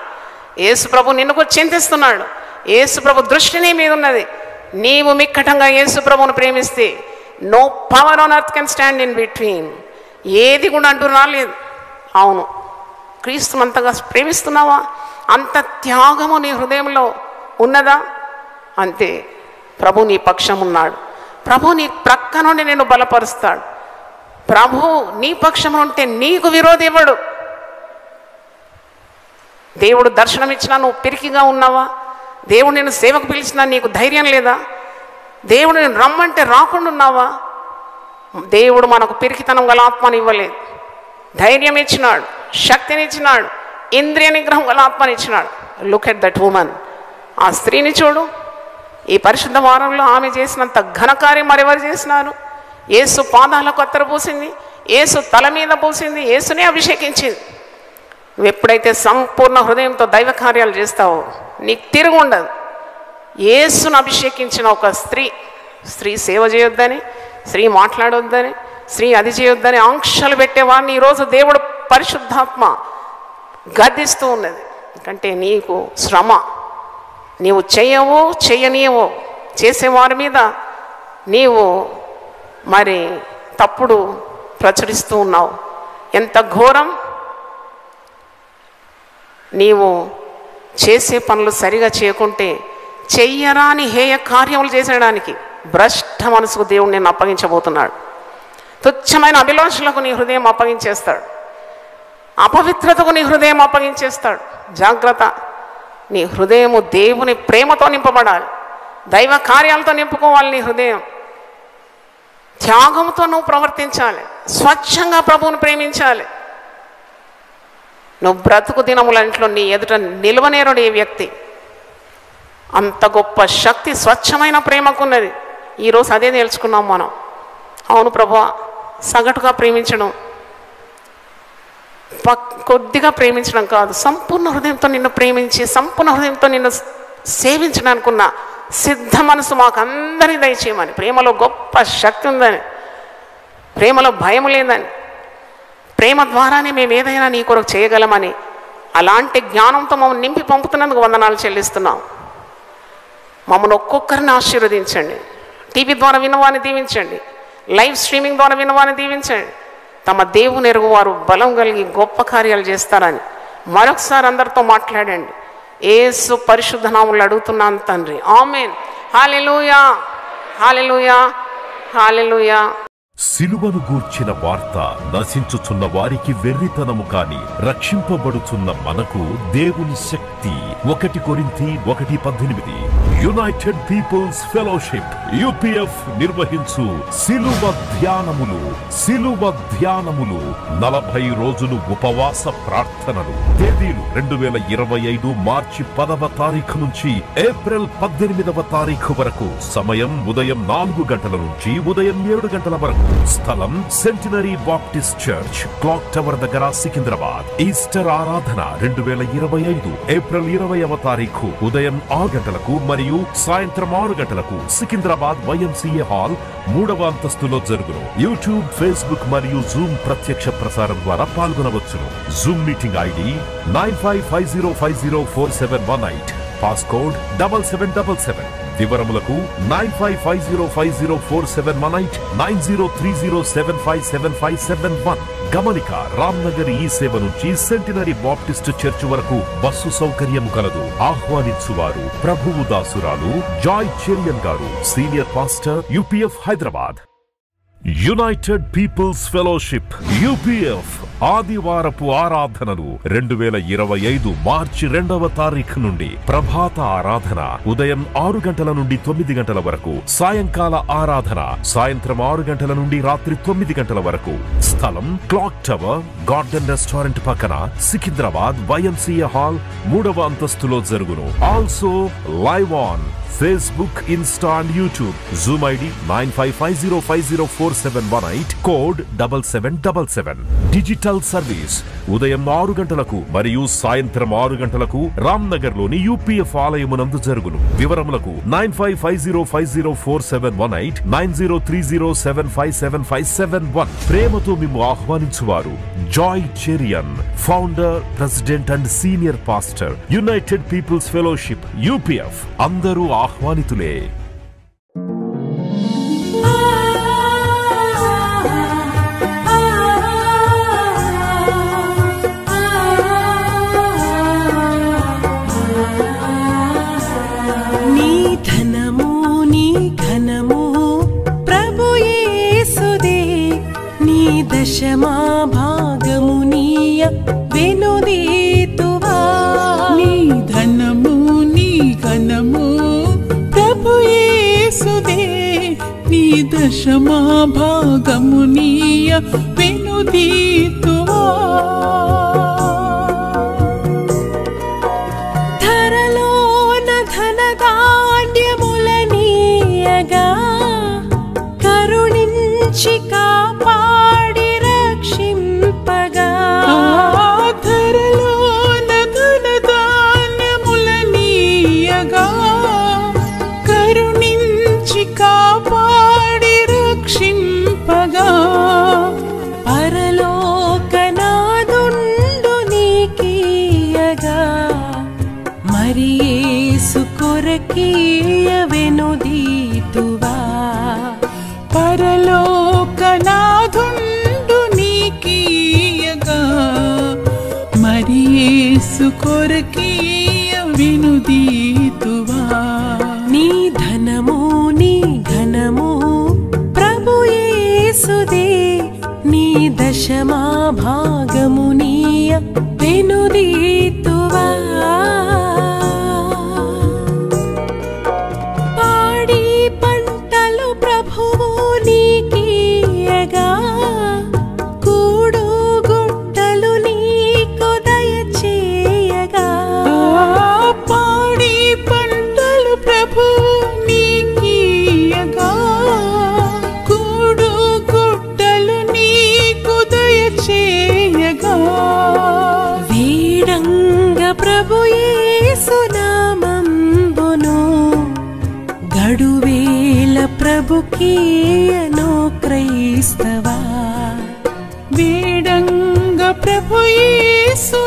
యేసు ప్రభు నిన్ను చింతిస్తున్నాడు. యేసు ప్రభు దృష్టి నీ మీద ఉన్నది. నీవు మిక్కటంగా యేసు ప్రభువును ప్రేమిస్తే no power on earth can stand in between. ఏది కూడా అంటూ రాలేదు. అవును, క్రీస్తును అంతగా ప్రేమిస్తున్నావా? అంత త్యాగము నీ హృదయంలో ఉన్నదా? అంతే, ప్రభు నీ పక్షం ఉన్నాడు. ప్రభు నీ ప్రక్క నుండి నేను బలపరుస్తాడు. ప్రభు నీ పక్షం ఉంటే నీకు విరోధి ఇవ్వడు. దేవుడు దర్శనం ఇచ్చినా నువ్వు పిరికిగా ఉన్నావా? దేవుడు నేను సేవకు పిలిచినా నీకు ధైర్యం లేదా? దేవుడు నేను రమ్మంటే రాకుండా ఉన్నావా? దేవుడు మనకు పిరికితనం గల ఆత్మని ఇవ్వలేదు. ధైర్యం ఇచ్చినాడు, శక్తిని ఇచ్చినాడు, ఇంద్రియ నిగ్రహం గల ఆత్మని ఇచ్చినాడు. Look at that women. ఆ స్త్రీని చూడు. ఈ పరిశుద్ధ వారంలో ఆమె చేసినంత ఘనకార్యం మరెవరు చేసినారు? యేసు పాదాలకు అత్తరు పూసింది, యేసు తల మీద పూసింది, యేసునే అభిషేకించింది. నువ్వు ఎప్పుడైతే సంపూర్ణ హృదయంతో దైవ కార్యాలు చేస్తావో నీకు తిరుగు ఉండదు. యేసును అభిషేకించిన ఒక స్త్రీ సేవ చేయొద్దని, స్త్రీ మాట్లాడొద్దని, స్త్రీ అది చేయొద్దని ఆంక్షలు పెట్టేవాడిని ఈరోజు దేవుడు పరిశుద్ధాత్మ గద్దిస్తూ ఉన్నది. ఎందుకంటే నీకు శ్రమ, నీవు చెయ్యవో చెయ్యనీయవో చేసేవారి మీద నీవు మరి తప్పుడు ప్రచురిస్తూ ఉన్నావు. ఎంత ఘోరం! నీవు చేసే పనులు సరిగా చేయకుంటే చెయ్యరాని హేయ కార్యములు చేసేయడానికి భ్రష్ట మనసుకు దేవుడు నేను అప్పగించబోతున్నాడు. తుచ్చమైన అభిలాషలకు నీ హృదయం అప్పగించేస్తాడు. అపవిత్రతకు నీ హృదయం అప్పగించేస్తాడు. జాగ్రత్త, నీ హృదయము దేవుని ప్రేమతో నింపబడాలి. దైవ కార్యాలతో నింపుకోవాలి. నీ హృదయం త్యాగంతో నువ్వు ప్రవర్తించాలి. స్వచ్ఛంగా ప్రభువును ప్రేమించాలి. నువ్వు బ్రతుకు దినములంట్లో నీ ఎదుట నిలవనేరుడు ఏ వ్యక్తి. అంత గొప్ప శక్తి స్వచ్ఛమైన ప్రేమకున్నది. ఈరోజు అదే నేర్చుకున్నాం మనం. అవును ప్రభువా, సగటుగా ప్రేమించడం, కొద్దిగా ప్రేమించడం కాదు, సంపూర్ణ హృదయంతో నిన్ను ప్రేమించి సంపూర్ణ హృదయంతో నిన్ను సేవించడానికి ఉన్న సిద్ధ మనసు మాకు అందరినీ దయచేయమని. ప్రేమలో గొప్ప శక్తి ఉందని, ప్రేమలో భయం లేదని, ప్రేమ ద్వారానే మేము ఏదైనా నీ కొరకు చేయగలమని అలాంటి జ్ఞానంతో మమ్మల్ని నింపి పంపుతున్నందుకు వందనాలు చెల్లిస్తున్నాం. మమ్మల్ని ఒక్కొక్కరిని ఆశీర్వదించండి. టీవీ ద్వారా విన్నవారిని దీవించండి, లైవ్ స్ట్రీమింగ్ ద్వారా విన్నవారిని దీవించండి. తమ దేవుని ఎరుగు వారు బలం కలిగి గొప్ప కార్యాలు చేస్తారని మరొకసారి అందరితో మాట్లాడండి. యేసు పరిశుద్ధ నామములో అడుగుతున్నాను తండ్రి, ఆమేన్. హల్లెలూయా, హల్లెలూయా, హల్లెలూయా. సిలువను గూర్చిన వార్త నశించుచున్న వారికి వెర్రితనము కాని రక్షింపబడుచున్న మనకు దేవుని శక్తి. 1 కొరింథీ 1:18. యునైటెడ్ పీపుల్స్ ఫెలోషిప్ యూపీఎఫ్ నిర్వహించు సిలువ ధ్యానములు 40 రోజులు ఉపవాస ప్రార్థనలు. తేదీలు 2025 మార్చి 10వ తారీఖు నుంచి ఏప్రిల్ 18వ తారీఖు వరకు. సమయం ఉదయం 4 గంటల నుంచి ఉదయం 7 గంటల వరకు. స్థలం centenary Baptist church, clock tower దగ్గర, సికింద్రాబాద్. ఈస్టర్ ఆరాధన 2025 ఏప్రిల్ 20వ తారీఖు ఉదయం 6 గంటలకు మరియు సాయంత్రం 6 గంటలకు సికింద్రాబాద్ YMCA హాల్ 3వ అంతస్తులో జరుగును. యూట్యూబ్, ఫేస్బుక్ మరియు జూమ్ ప్రత్యక్ష ప్రసారం ద్వారా పాల్గొనవచ్చును. Zoom meeting ID 9550504718. పాస్కోడ్ 7777. వివరములకు 9550504718 9030757571. గమనిక, రామ్నగర్ ఈ సేవ నుంచి సెంటినరీ బాప్టిస్ట్ చర్చ్ వరకు బస్సు సౌకర్యం కలదు. ఆహ్వానించువారు ప్రభువు దాసురాలు జాయ్ చెరియన్ గారు, senior pastor, UPF Hyderabad. United Peoples Fellowship UPF ఆదివారపు ఆరాధనలు 2025 మార్చి 2వ తారీఖు నుండి. ప్రభాత ఆరాధన ఉదయం 6 గంటల నుండి 9 గంటల వరకు. సాయంకాల ఆరాధన సాయంత్రం 6 గంటల నుండి రాత్రి 9 గంటల వరకు. స్థలం క్లాక్ టవర్ గార్డెన్ రెస్టారెంట్ పక్కన, సికింద్రాబాద్ YMCA హాల్ 3వ అంతస్తులో జరుగును. Also live on Facebook, Insta and YouTube. Zoom ID 9550504718. Code 7777. Digital service ఉదయం 6 గంటలకు మరియు సాయంత్రం 6 గంటలకు రామ్నగర్ లోని UPF ఆలయమునందు జరుగును. వివరములకు 9550504718 9030757571. ప్రేమతో మేము ఆహ్వానించువారు Joy Cherian, founder, president and senior pastor, United Peoples Fellowship UPF. అందరూ ఆహ్వానితులే. నీ ధనము నీ ఘనము ప్రభు యేసుదే, నీ దశమా భాగము నీయ వెనుదీతువా. నీ ధనము నీ ఘనము ప్రభు యేసుదే, నీ దశమా భాగము నీయ వెనుదీతువా. ధరలోన ధనధాన్యములనీయగా కరుణించి కాపాడి రక్షింపగా. ధరలోన ధనధాన్యములనీయగా కరుణించి కాపాడి రక్షింపగా. పరలోకనాదుండు నీకీయగా మరి యేసు కొరకీయ వెనుదీతువా. పరలోకనాథుండు నీకీయగా మరి యేసు కొరకీయ వెనుదీతువా. నీ ధనము నీ ఘనము ప్రభు యేసుదే, నీ దశమా భాగము నీయ వెనుదీతువా. పాడి పంటలు ప్రభువు నీకీయగా కూడు గుట్టలు నీకు దయచేయగా. పాడి పంటలు ప్రభు నీకీయగా కూడు గుట్టలు నీకు దయచేయగా. వీడంగ ప్రభు యేసు నామంబును గడువేల ప్రభుకీయను క్రైస్తవా. వేడంగ ప్రభు యేసు